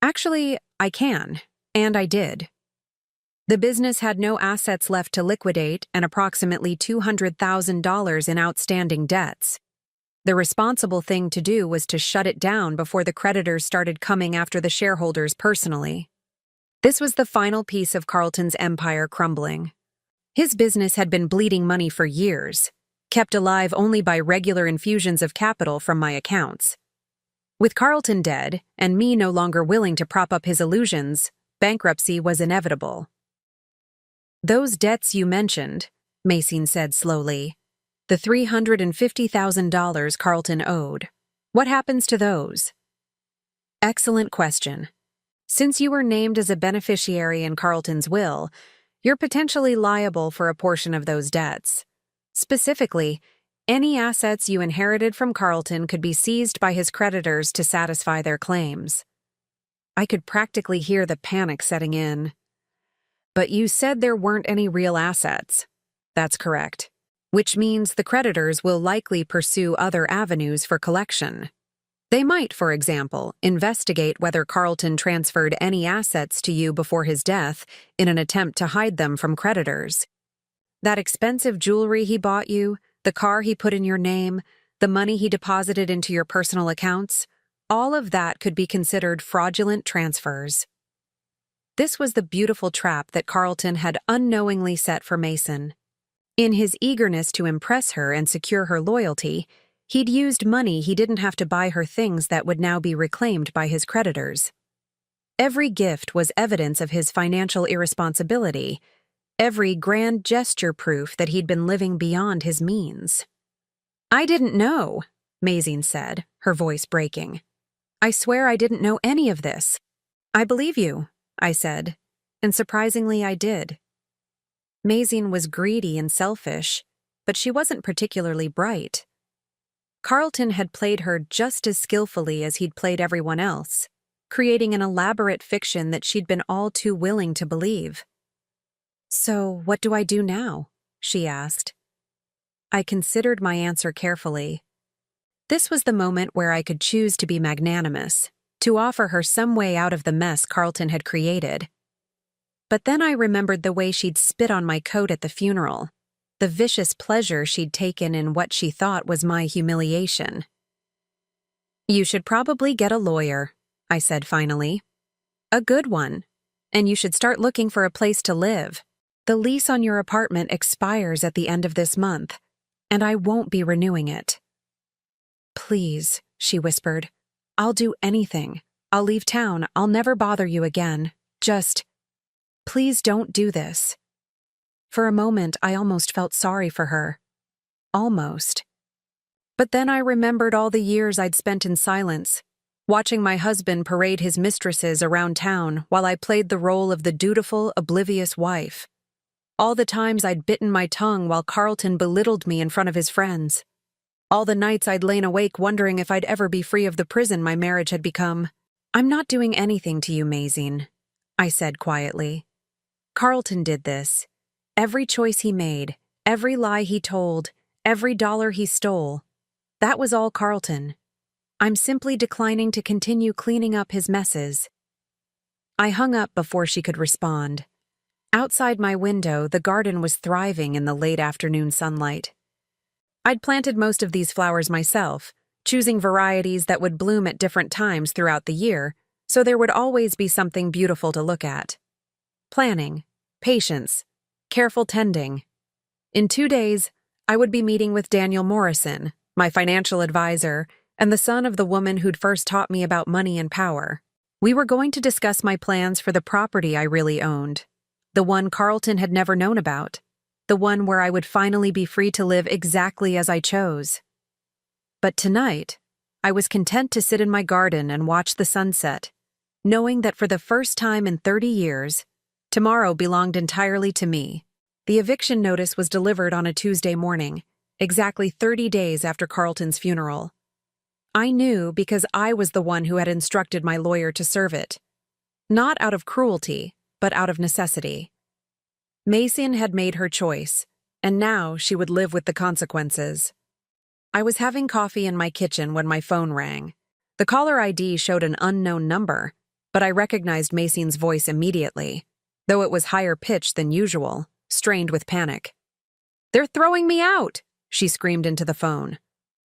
"Actually, I can, and I did. The business had no assets left to liquidate and approximately $200,000 in outstanding debts. The responsible thing to do was to shut it down before the creditors started coming after the shareholders personally. This was the final piece of Carlton's empire crumbling. His business had been bleeding money for years, kept alive only by regular infusions of capital from my accounts. With Carlton dead, and me no longer willing to prop up his illusions, bankruptcy was inevitable." "Those debts you mentioned," Mason said slowly, "the $350,000 Carlton owed. What happens to those?" "Excellent question. Since you were named as a beneficiary in Carlton's will, you're potentially liable for a portion of those debts. Specifically, any assets you inherited from Carlton could be seized by his creditors to satisfy their claims." I could practically hear the panic setting in. "But you said there weren't any real assets." "That's correct. Which means the creditors will likely pursue other avenues for collection. They might, for example, investigate whether Carlton transferred any assets to you before his death in an attempt to hide them from creditors. That expensive jewelry he bought you, the car he put in your name, the money he deposited into your personal accounts, all of that could be considered fraudulent transfers." This was the beautiful trap that Carlton had unknowingly set for Mason. In his eagerness to impress her and secure her loyalty, he'd used money he didn't have to buy her things that would now be reclaimed by his creditors. Every gift was evidence of his financial irresponsibility, every grand gesture proof that he'd been living beyond his means. "I didn't know," Mason said, her voice breaking. "I swear I didn't know any of this." "I believe you," I said, and surprisingly I did. Mason was greedy and selfish, but she wasn't particularly bright. Carlton had played her just as skillfully as he'd played everyone else, creating an elaborate fiction that she'd been all too willing to believe. "So, what do I do now?" she asked. I considered my answer carefully. This was the moment where I could choose to be magnanimous, to offer her some way out of the mess Carlton had created. But then I remembered the way she'd spit on my coat at the funeral, the vicious pleasure she'd taken in what she thought was my humiliation. "You should probably get a lawyer," I said finally. "A good one. And you should start looking for a place to live. The lease on your apartment expires at the end of this month, and I won't be renewing it." "Please," she whispered. "I'll do anything. I'll leave town. I'll never bother you again. Just, please don't do this." For a moment, I almost felt sorry for her. Almost. But then I remembered all the years I'd spent in silence, watching my husband parade his mistresses around town while I played the role of the dutiful, oblivious wife. All the times I'd bitten my tongue while Carlton belittled me in front of his friends. All the nights I'd lain awake wondering if I'd ever be free of the prison my marriage had become. "I'm not doing anything to you, Mason," I said quietly. "Carlton did this. Every choice he made, every lie he told, every dollar he stole. That was all Carlton. I'm simply declining to continue cleaning up his messes." I hung up before she could respond. Outside my window, the garden was thriving in the late afternoon sunlight. I'd planted most of these flowers myself, choosing varieties that would bloom at different times throughout the year, so there would always be something beautiful to look at. Planning, patience, careful tending. In 2 days, I would be meeting with Daniel Morrison, my financial advisor, and the son of the woman who'd first taught me about money and power. We were going to discuss my plans for the property I really owned, the one Carlton had never known about, the one where I would finally be free to live exactly as I chose. But tonight, I was content to sit in my garden and watch the sunset, knowing that for the first time in 30 years, tomorrow belonged entirely to me. The eviction notice was delivered on a Tuesday morning, exactly 30 days after Carlton's funeral. I knew because I was the one who had instructed my lawyer to serve it. Not out of cruelty, but out of necessity. Mason had made her choice, and now she would live with the consequences. I was having coffee in my kitchen when my phone rang. The caller ID showed an unknown number, but I recognized Mason's voice immediately, though it was higher pitched than usual, strained with panic. "They're throwing me out!" she screamed into the phone.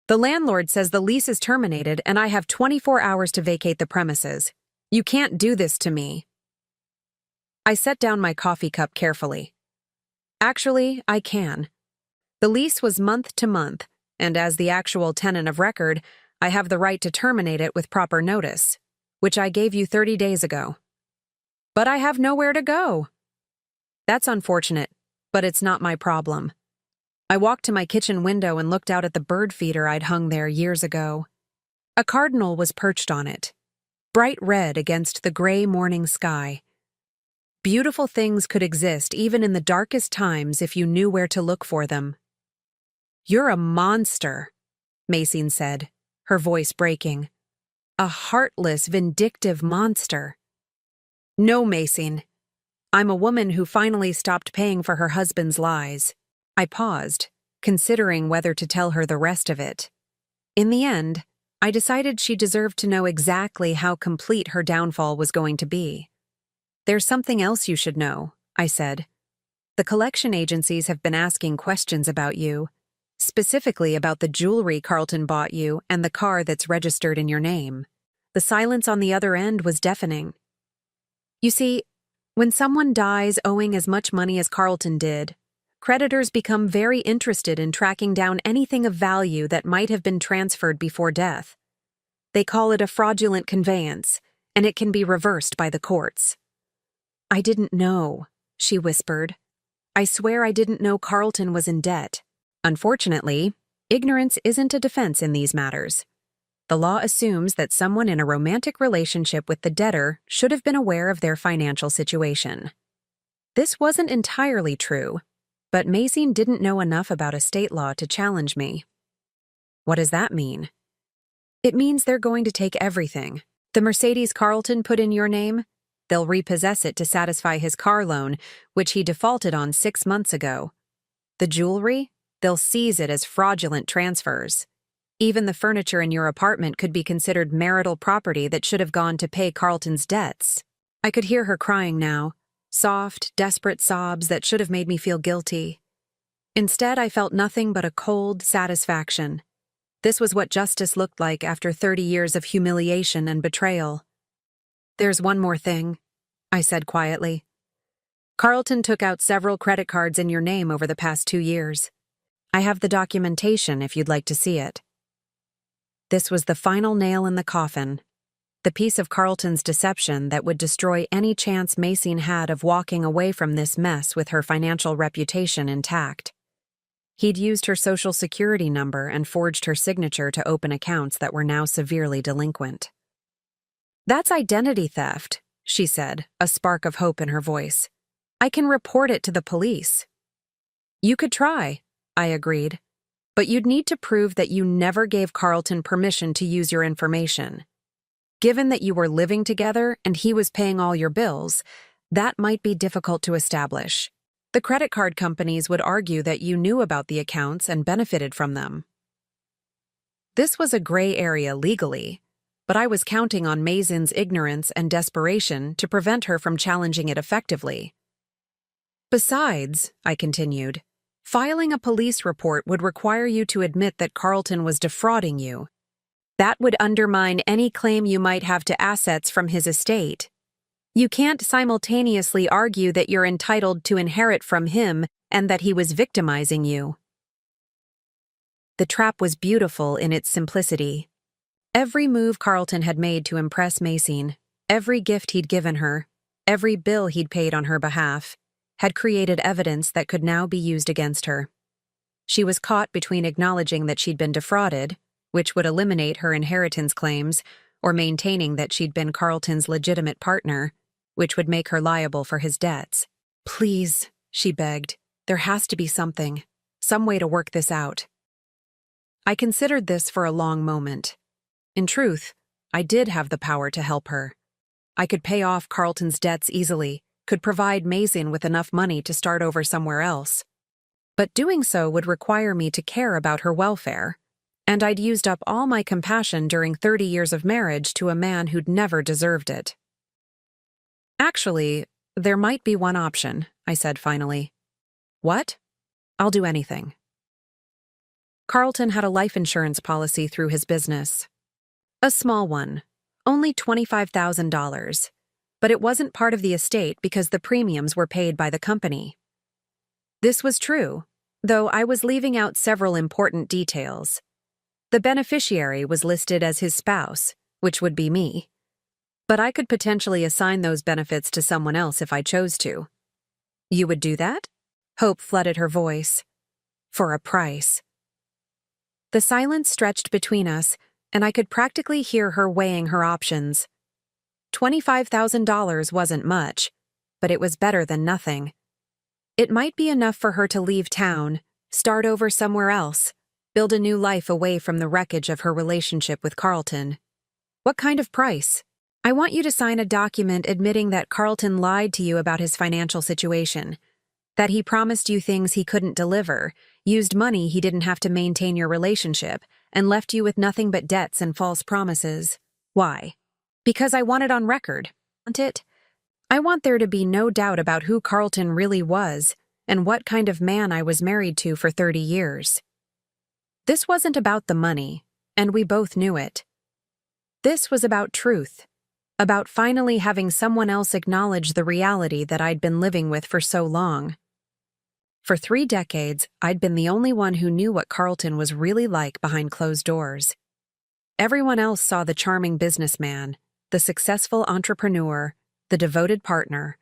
"The landlord says the lease is terminated and I have 24 hours to vacate the premises. You can't do this to me." I set down my coffee cup carefully. Actually, I can. The lease was month to month, and as the actual tenant of record, I have the right to terminate it with proper notice, which I gave you 30 days ago. But I have nowhere to go. That's unfortunate, but it's not my problem. I walked to my kitchen window and looked out at the bird feeder I'd hung there years ago. A cardinal was perched on it, bright red against the gray morning sky. Beautiful things could exist even in the darkest times if you knew where to look for them. "You're a monster," Mason said, her voice breaking. "A heartless, vindictive monster." "No, Mason. I'm a woman who finally stopped paying for her husband's lies." I paused, considering whether to tell her the rest of it. In the end, I decided she deserved to know exactly how complete her downfall was going to be. "There's something else you should know," I said. "The collection agencies have been asking questions about you, specifically about the jewelry Carlton bought you and the car that's registered in your name." The silence on the other end was deafening. You see, when someone dies owing as much money as Carlton did, creditors become very interested in tracking down anything of value that might have been transferred before death. They call it a fraudulent conveyance, and it can be reversed by the courts. "I didn't know," she whispered. "I swear I didn't know Carlton was in debt." Unfortunately, ignorance isn't a defense in these matters. The law assumes that someone in a romantic relationship with the debtor should have been aware of their financial situation. This wasn't entirely true, but Mason didn't know enough about estate law to challenge me. "What does that mean?" "It means they're going to take everything. The Mercedes Carlton put in your name, they'll repossess it to satisfy his car loan, which he defaulted on 6 months ago. The jewelry, they'll seize it as fraudulent transfers. Even the furniture in your apartment could be considered marital property that should have gone to pay Carlton's debts." I could hear her crying now, soft, desperate sobs that should have made me feel guilty. Instead, I felt nothing but a cold satisfaction. This was what justice looked like after 30 years of humiliation and betrayal. "There's one more thing," I said quietly. "Carlton took out several credit cards in your name over the past 2 years. I have the documentation if you'd like to see it." This was the final nail in the coffin, the piece of Carlton's deception that would destroy any chance Mason had of walking away from this mess with her financial reputation intact. He'd used her social security number and forged her signature to open accounts that were now severely delinquent. "That's identity theft," she said, a spark of hope in her voice. "I can report it to the police." "You could try," I agreed. "But you'd need to prove that you never gave Carlton permission to use your information. Given that you were living together and he was paying all your bills, that might be difficult to establish. The credit card companies would argue that you knew about the accounts and benefited from them." This was a gray area legally, but I was counting on Mason's ignorance and desperation to prevent her from challenging it effectively. Besides, I continued, filing a police report would require you to admit that Carlton was defrauding you. That would undermine any claim you might have to assets from his estate. You can't simultaneously argue that you're entitled to inherit from him and that he was victimizing you. The trap was beautiful in its simplicity. Every move Carlton had made to impress Macyne, every gift he'd given her, every bill he'd paid on her behalf, had created evidence that could now be used against her. She was caught between acknowledging that she'd been defrauded, which would eliminate her inheritance claims, or maintaining that she'd been Carlton's legitimate partner, which would make her liable for his debts. Please, she begged, there has to be something, some way to work this out. I considered this for a long moment. In truth, I did have the power to help her. I could pay off Carlton's debts easily, could provide Macyne with enough money to start over somewhere else. But doing so would require me to care about her welfare, and I'd used up all my compassion during 30 years of marriage to a man who'd never deserved it. Actually, there might be one option, I said finally. What? I'll do anything. Carlton had a life insurance policy through his business. A small one, only $25,000, but it wasn't part of the estate because the premiums were paid by the company. This was true, though I was leaving out several important details. The beneficiary was listed as his spouse, which would be me. But I could potentially assign those benefits to someone else if I chose to. You would do that? Hope flooded her voice. For a price. The silence stretched between us, and I could practically hear her weighing her options. $25,000 wasn't much, but it was better than nothing. It might be enough for her to leave town, start over somewhere else, build a new life away from the wreckage of her relationship with Carlton. What kind of price? I want you to sign a document admitting that Carlton lied to you about his financial situation, that he promised you things he couldn't deliver, used money he didn't have to maintain your relationship, and left you with nothing but debts and false promises. Why? Because I want it on record, want it? I want there to be no doubt about who Carlton really was and what kind of man I was married to for 30 years. This wasn't about the money, and we both knew it. This was about truth, about finally having someone else acknowledge the reality that I'd been living with for so long. For 3 decades, I'd been the only one who knew what Carlton was really like behind closed doors. Everyone else saw the charming businessman, the successful entrepreneur, the devoted partner.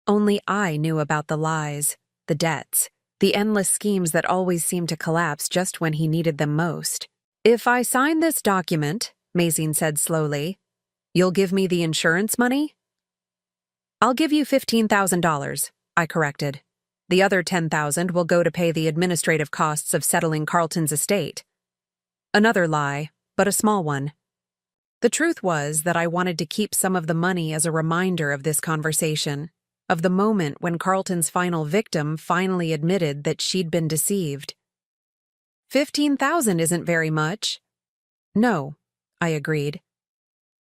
Only I knew about the lies, the debts, the endless schemes that always seemed to collapse just when he needed them most. If I sign this document, Macyne said slowly, you'll give me the insurance money? I'll give you $15,000, I corrected. The other $10,000 will go to pay the administrative costs of settling Carlton's estate. Another lie, but a small one. The truth was that I wanted to keep some of the money as a reminder of this conversation, of the moment when Carlton's final victim finally admitted that she'd been deceived. $15,000 isn't very much. No, I agreed.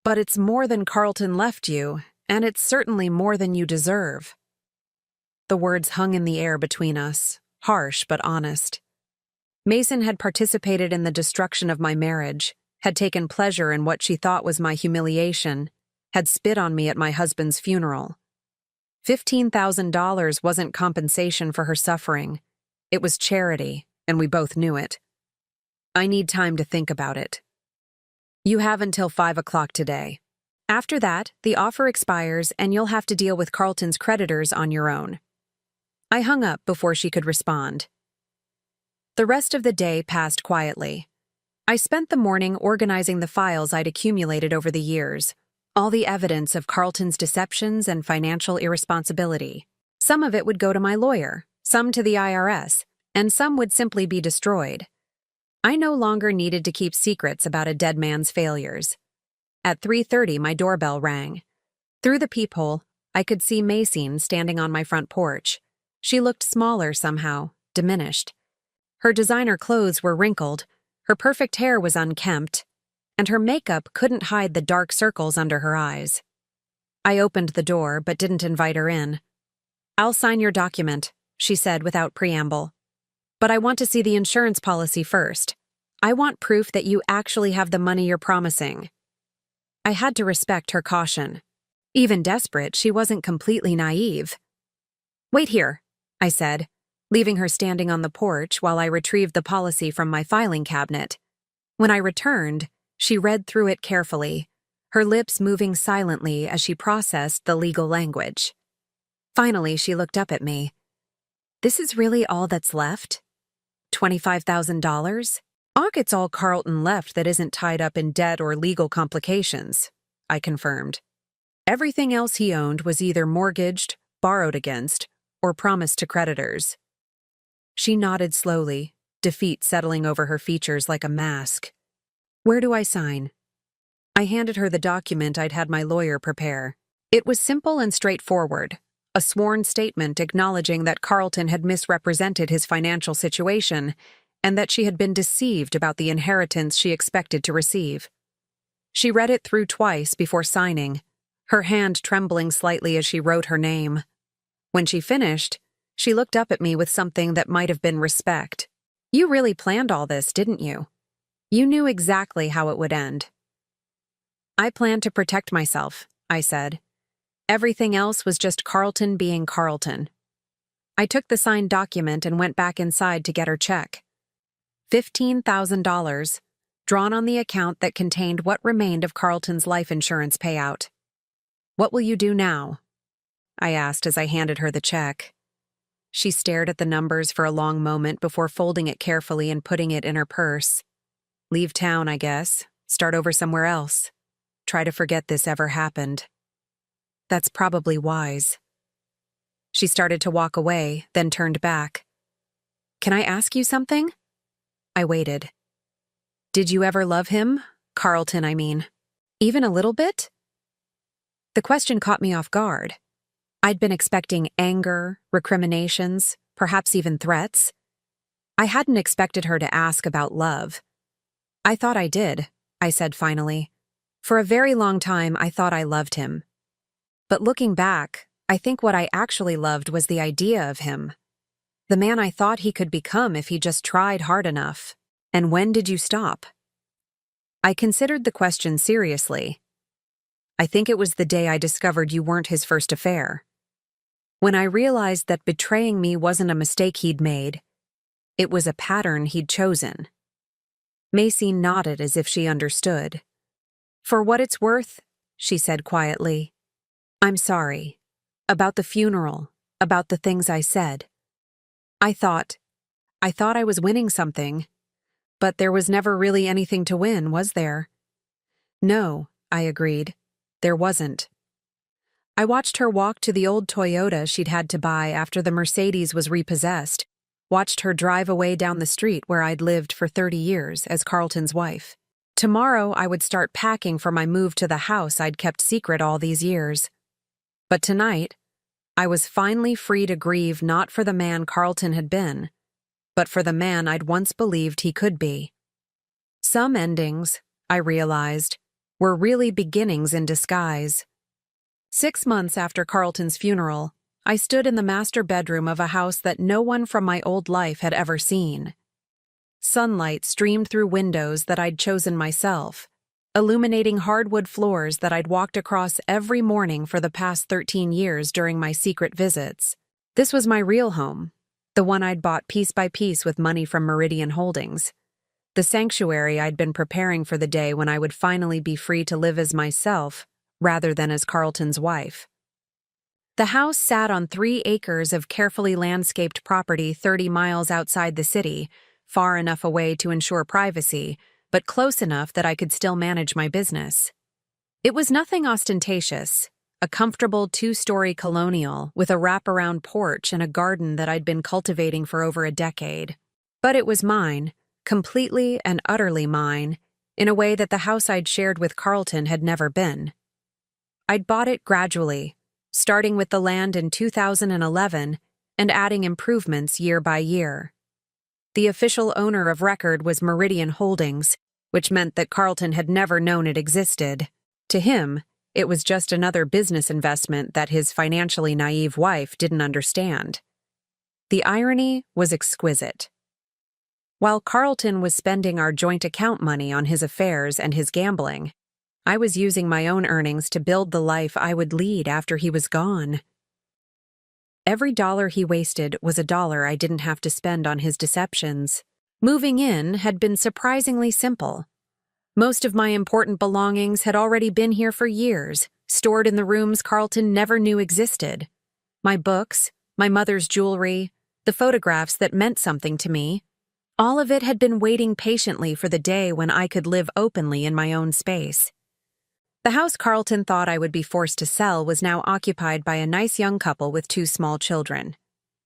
But it's more than Carlton left you, and it's certainly more than you deserve. The words hung in the air between us, harsh but honest. Macyne had participated in the destruction of my marriage, had taken pleasure in what she thought was my humiliation, had spit on me at my husband's funeral. $15,000 wasn't compensation for her suffering. It was charity, and we both knew it. I need time to think about it. You have until 5 o'clock today. After that, the offer expires and you'll have to deal with Carlton's creditors on your own. I hung up before she could respond. The rest of the day passed quietly. I spent the morning organizing the files I'd accumulated over the years, all the evidence of Carlton's deceptions and financial irresponsibility. Some of it would go to my lawyer, some to the IRS, and some would simply be destroyed. I no longer needed to keep secrets about a dead man's failures. At 3:30, my doorbell rang. Through the peephole, I could see Macyne standing on my front porch. She looked smaller somehow, diminished. Her designer clothes were wrinkled, her perfect hair was unkempt, and her makeup couldn't hide the dark circles under her eyes. I opened the door but didn't invite her in. I'll sign your document, she said without preamble. But I want to see the insurance policy first. I want proof that you actually have the money you're promising. I had to respect her caution. Even desperate, she wasn't completely naive. Wait here, I said, leaving her standing on the porch while I retrieved the policy from my filing cabinet. When I returned, she read through it carefully, her lips moving silently as she processed the legal language. Finally, she looked up at me. This is really all that's left? $25,000? It's all Carlton left that isn't tied up in debt or legal complications, I confirmed. Everything else he owned was either mortgaged, borrowed against, or promised to creditors. She nodded slowly, defeat settling over her features like a mask. Where do I sign? I handed her the document I'd had my lawyer prepare. It was simple and straightforward, a sworn statement acknowledging that Carlton had misrepresented his financial situation and that she had been deceived about the inheritance she expected to receive. She read it through twice before signing, her hand trembling slightly as she wrote her name. When she finished, she looked up at me with something that might have been respect. You really planned all this, didn't you? You knew exactly how it would end. I planned to protect myself, I said. Everything else was just Carlton being Carlton. I took the signed document and went back inside to get her check. $15,000, drawn on the account that contained what remained of Carlton's life insurance payout. What will you do now? I asked as I handed her the check. She stared at the numbers for a long moment before folding it carefully and putting it in her purse. Leave town, I guess. Start over somewhere else. Try to forget this ever happened. That's probably wise. She started to walk away, then turned back. Can I ask you something? I waited. Did you ever love him? Carlton, I mean. Even a little bit? The question caught me off guard. I'd been expecting anger, recriminations, perhaps even threats. I hadn't expected her to ask about love. I thought I did, I said finally. For a very long time, I thought I loved him. But looking back, I think what I actually loved was the idea of him. The man I thought he could become if he just tried hard enough. And when did you stop? I considered the question seriously. I think it was the day I discovered you weren't his first affair. When I realized that betraying me wasn't a mistake he'd made, it was a pattern he'd chosen. Macy nodded as if she understood. For what it's worth, she said quietly, I'm sorry. About the funeral, about the things I said. I thought I was winning something, but there was never really anything to win, was there? No, I agreed. There wasn't. I watched her walk to the old Toyota she'd had to buy after the Mercedes was repossessed, watched her drive away down the street where I'd lived for 30 years as Carlton's wife. Tomorrow I would start packing for my move to the house I'd kept secret all these years. But tonight, I was finally free to grieve not for the man Carlton had been, but for the man I'd once believed he could be. Some endings, I realized, were really beginnings in disguise. 6 months after Carlton's funeral, I stood in the master bedroom of a house that no one from my old life had ever seen. Sunlight streamed through windows that I'd chosen myself, illuminating hardwood floors that I'd walked across every morning for the past 13 years during my secret visits. This was my real home, the one I'd bought piece by piece with money from Meridian Holdings, the sanctuary I'd been preparing for the day when I would finally be free to live as myself rather than as Carlton's wife. The house sat on 3 acres of carefully landscaped property 30 miles outside the city, far enough away to ensure privacy, but close enough that I could still manage my business. It was nothing ostentatious, a comfortable 2-story colonial with a wraparound porch and a garden that I'd been cultivating for over a decade. But it was mine, completely and utterly mine, in a way that the house I'd shared with Carlton had never been. I'd bought it gradually, starting with the land in 2011 and adding improvements year by year. The official owner of record was Meridian Holdings, which meant that Carlton had never known it existed. To him, It was just another business investment that his financially naive wife didn't understand. The irony was exquisite. While Carlton was spending our joint account money on his affairs and his gambling, I was using my own earnings to build the life I would lead after he was gone. Every dollar he wasted was a dollar I didn't have to spend on his deceptions. Moving in had been surprisingly simple. Most of my important belongings had already been here for years, stored in the rooms Carlton never knew existed. My books, my mother's jewelry, the photographs that meant something to me, all of it had been waiting patiently for the day when I could live openly in my own space. The house Carlton thought I would be forced to sell was now occupied by a nice young couple with 2 small children.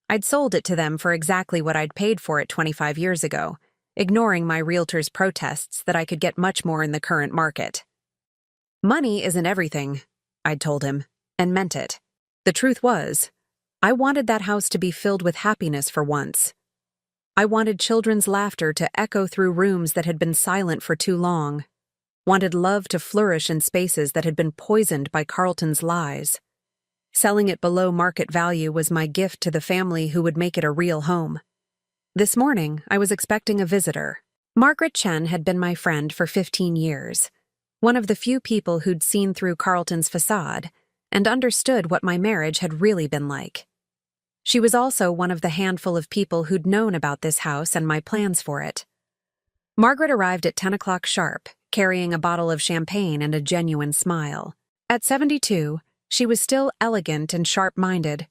I'd sold it to them for exactly what I'd paid for it 25 years ago, ignoring my realtor's protests that I could get much more in the current market. Money isn't everything, I'd told him, and meant it. The truth was, I wanted that house to be filled with happiness for once. I wanted children's laughter to echo through rooms that had been silent for too long. Wanted love to flourish in spaces that had been poisoned by Carlton's lies. Selling it below market value was my gift to the family who would make it a real home. This morning, I was expecting a visitor. Margaret Chen had been my friend for 15 years, one of the few people who'd seen through Carlton's facade and understood what my marriage had really been like. She was also one of the handful of people who'd known about this house and my plans for it. Margaret arrived at 10 o'clock sharp, carrying a bottle of champagne and a genuine smile. At 72, she was still elegant and sharp-minded,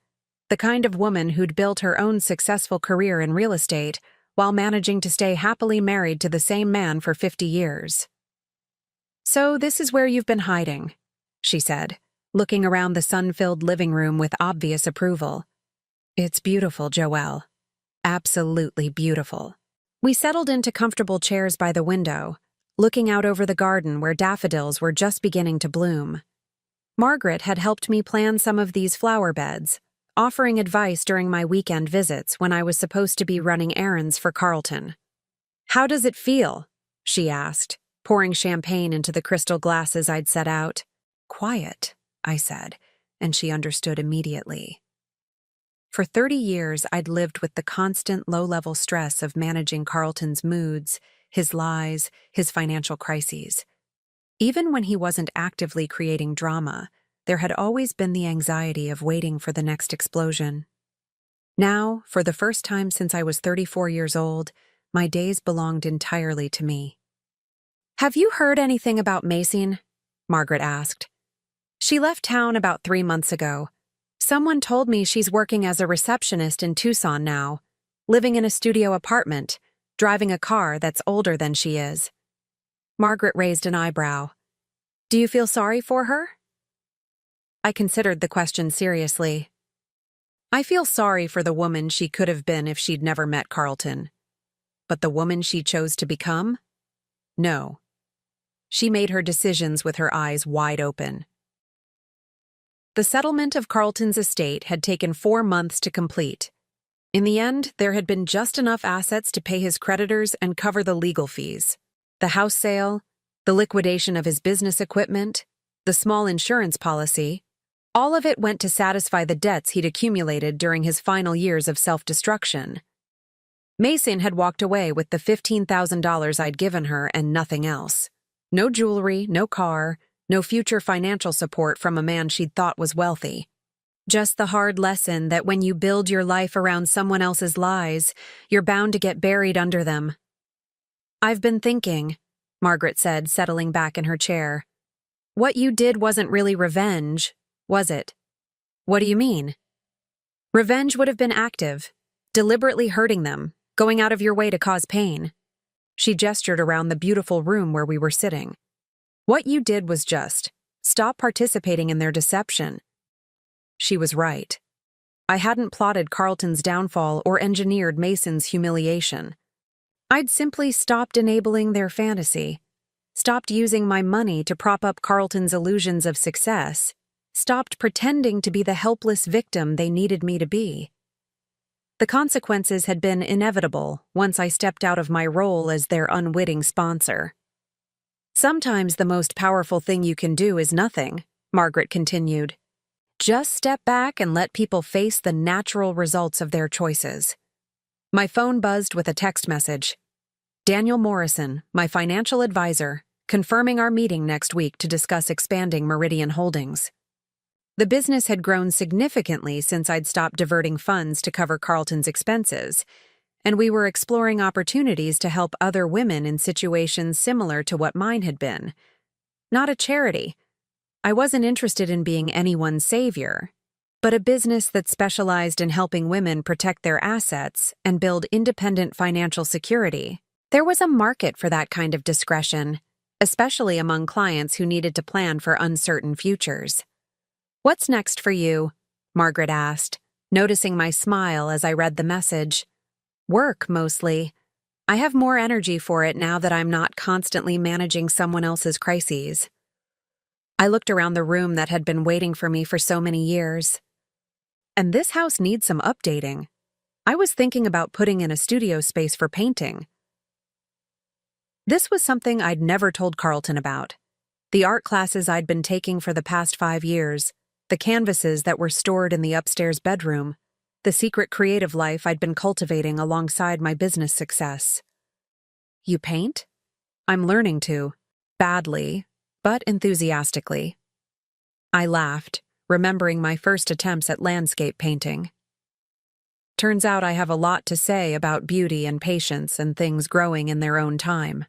the kind of woman who'd built her own successful career in real estate while managing to stay happily married to the same man for 50 years. "So this is where you've been hiding," she said, looking around the sun-filled living room with obvious approval. "It's beautiful, Joelle. Absolutely beautiful." We settled into comfortable chairs by the window, looking out over the garden where daffodils were just beginning to bloom. Margaret had helped me plan some of these flower beds, offering advice during my weekend visits when I was supposed to be running errands for Carlton. "How does it feel?" she asked, pouring champagne into the crystal glasses I'd set out. "Quiet," I said, and she understood immediately. For 30 years, I'd lived with the constant low-level stress of managing Carlton's moods, his lies, his financial crises. Even when he wasn't actively creating drama, there had always been the anxiety of waiting for the next explosion. Now, for the first time since I was 34 years old, my days belonged entirely to me. "Have you heard anything about Mason?" Margaret asked. "She left town about 3 months ago. Someone told me she's working as a receptionist in Tucson now, living in a studio apartment, driving a car that's older than she is." Margaret raised an eyebrow. "Do you feel sorry for her?" I considered the question seriously. I feel sorry for the woman she could have been if she'd never met Carlton. But the woman she chose to become? No. She made her decisions with her eyes wide open. The settlement of Carlton's estate had taken 4 months to complete. In the end, there had been just enough assets to pay his creditors and cover the legal fees. The house sale, the liquidation of his business equipment, the small insurance policy, all of it went to satisfy the debts he'd accumulated during his final years of self-destruction. Mason had walked away with the $15,000 I'd given her and nothing else. No jewelry, no car, no future financial support from a man she'd thought was wealthy. Just the hard lesson that when you build your life around someone else's lies, you're bound to get buried under them. "I've been thinking," Margaret said, settling back in her chair. "What you did wasn't really revenge, was it?" "What do you mean?" "Revenge would have been active, deliberately hurting them, going out of your way to cause pain." She gestured around the beautiful room where we were sitting. "What you did was just stop participating in their deception." She was right. I hadn't plotted Carlton's downfall or engineered Mason's humiliation. I'd simply stopped enabling their fantasy, stopped using my money to prop up Carlton's illusions of success, stopped pretending to be the helpless victim they needed me to be. The consequences had been inevitable once I stepped out of my role as their unwitting sponsor. Sometimes the most powerful thing you can do is nothing, Margaret continued. Just step back and let people face the natural results of their choices. My phone buzzed with a text message. Daniel Morrison, my financial advisor, confirming our meeting next week to discuss expanding Meridian Holdings. The business had grown significantly since I'd stopped diverting funds to cover Carlton's expenses, and we were exploring opportunities to help other women in situations similar to what mine had been. Not a charity. I wasn't interested in being anyone's savior, but a business that specialized in helping women protect their assets and build independent financial security. There was a market for that kind of discretion, especially among clients who needed to plan for uncertain futures. What's next for you? Margaret asked, noticing my smile as I read the message. Work, mostly. I have more energy for it now that I'm not constantly managing someone else's crises. I looked around the room that had been waiting for me for so many years. And this house needs some updating. I was thinking about putting in a studio space for painting. This was something I'd never told Carlton about. The art classes I'd been taking for the past 5 years, the canvases that were stored in the upstairs bedroom, the secret creative life I'd been cultivating alongside my business success. You paint? I'm learning to. Badly, but enthusiastically. I laughed, remembering my first attempts at landscape painting. Turns out I have a lot to say about beauty and patience and things growing in their own time.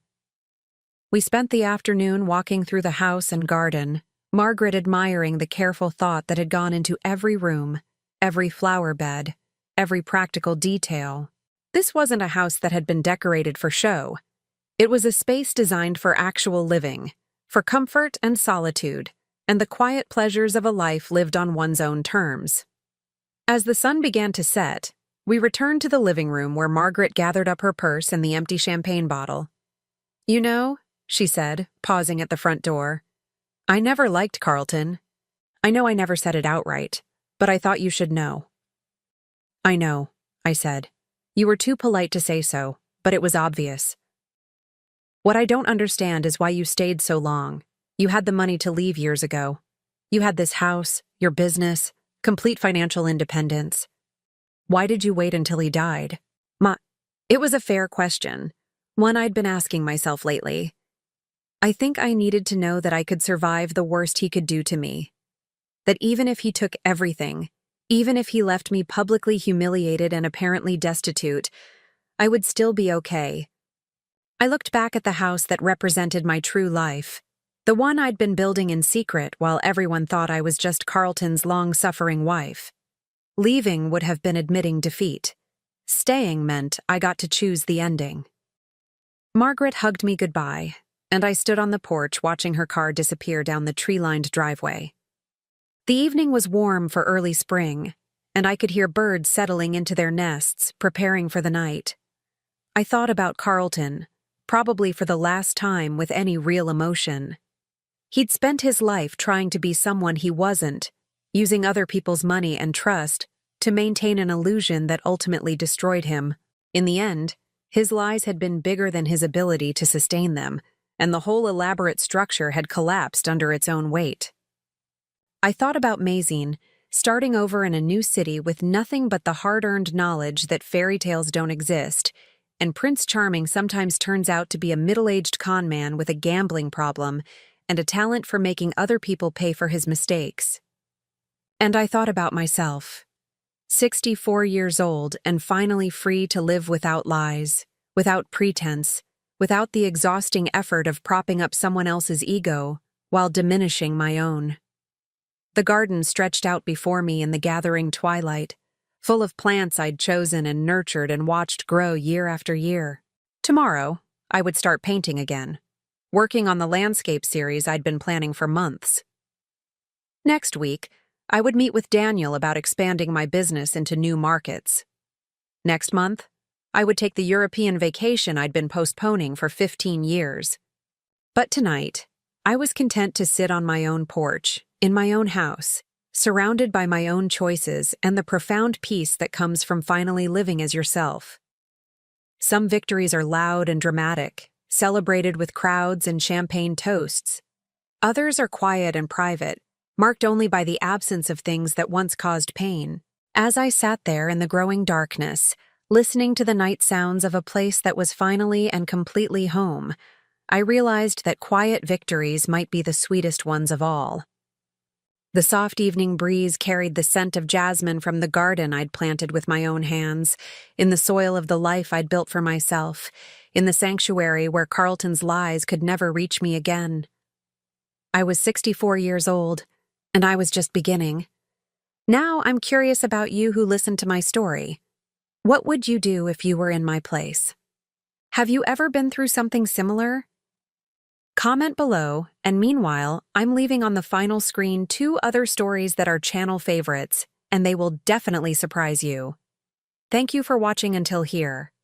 We spent the afternoon walking through the house and garden, Margaret admiring the careful thought that had gone into every room, every flower bed, every practical detail. This wasn't a house that had been decorated for show. It was a space designed for actual living, for comfort and solitude, and the quiet pleasures of a life lived on one's own terms. As the sun began to set, we returned to the living room where Margaret gathered up her purse and the empty champagne bottle. You know, she said, pausing at the front door, I never liked Carlton. I know I never said it outright, but I thought you should know. I know, I said. You were too polite to say so, but it was obvious. What I don't understand is why you stayed so long. You had the money to leave years ago. You had this house, your business, complete financial independence. Why did you wait until he died? It was a fair question, one I'd been asking myself lately. I think I needed to know that I could survive the worst he could do to me. That even if he took everything, even if he left me publicly humiliated and apparently destitute, I would still be okay. I looked back at the house that represented my true life, the one I'd been building in secret while everyone thought I was just Carlton's long-suffering wife. Leaving would have been admitting defeat. Staying meant I got to choose the ending. Margaret hugged me goodbye, and I stood on the porch watching her car disappear down the tree-lined driveway. The evening was warm for early spring, and I could hear birds settling into their nests, preparing for the night. I thought about Carlton, probably for the last time with any real emotion. He'd spent his life trying to be someone he wasn't, using other people's money and trust to maintain an illusion that ultimately destroyed him. In the end, his lies had been bigger than his ability to sustain them, and the whole elaborate structure had collapsed under its own weight. I thought about Mazine, starting over in a new city with nothing but the hard-earned knowledge that fairy tales don't exist, and Prince Charming sometimes turns out to be a middle-aged con man with a gambling problem and a talent for making other people pay for his mistakes. And I thought about myself, 64 years old and finally free to live without lies, without pretense, without the exhausting effort of propping up someone else's ego while diminishing my own. The garden stretched out before me in the gathering twilight, full of plants I'd chosen and nurtured and watched grow year after year. Tomorrow, I would start painting again, working on the landscape series I'd been planning for months. Next week, I would meet with Daniel about expanding my business into new markets. Next month, I would take the European vacation I'd been postponing for 15 years. But tonight, I was content to sit on my own porch, in my own house, surrounded by my own choices and the profound peace that comes from finally living as yourself. Some victories are loud and dramatic, celebrated with crowds and champagne toasts. Others are quiet and private, marked only by the absence of things that once caused pain. As I sat there in the growing darkness, listening to the night sounds of a place that was finally and completely home, I realized that quiet victories might be the sweetest ones of all. The soft evening breeze carried the scent of jasmine from the garden I'd planted with my own hands, in the soil of the life I'd built for myself, in the sanctuary where Carlton's lies could never reach me again. I was 64 years old, and I was just beginning. Now I'm curious about you who listened to my story. What would you do if you were in my place? Have you ever been through something similar? Comment below, and meanwhile, I'm leaving on the final screen 2 other stories that are channel favorites, and they will definitely surprise you. Thank you for watching until here.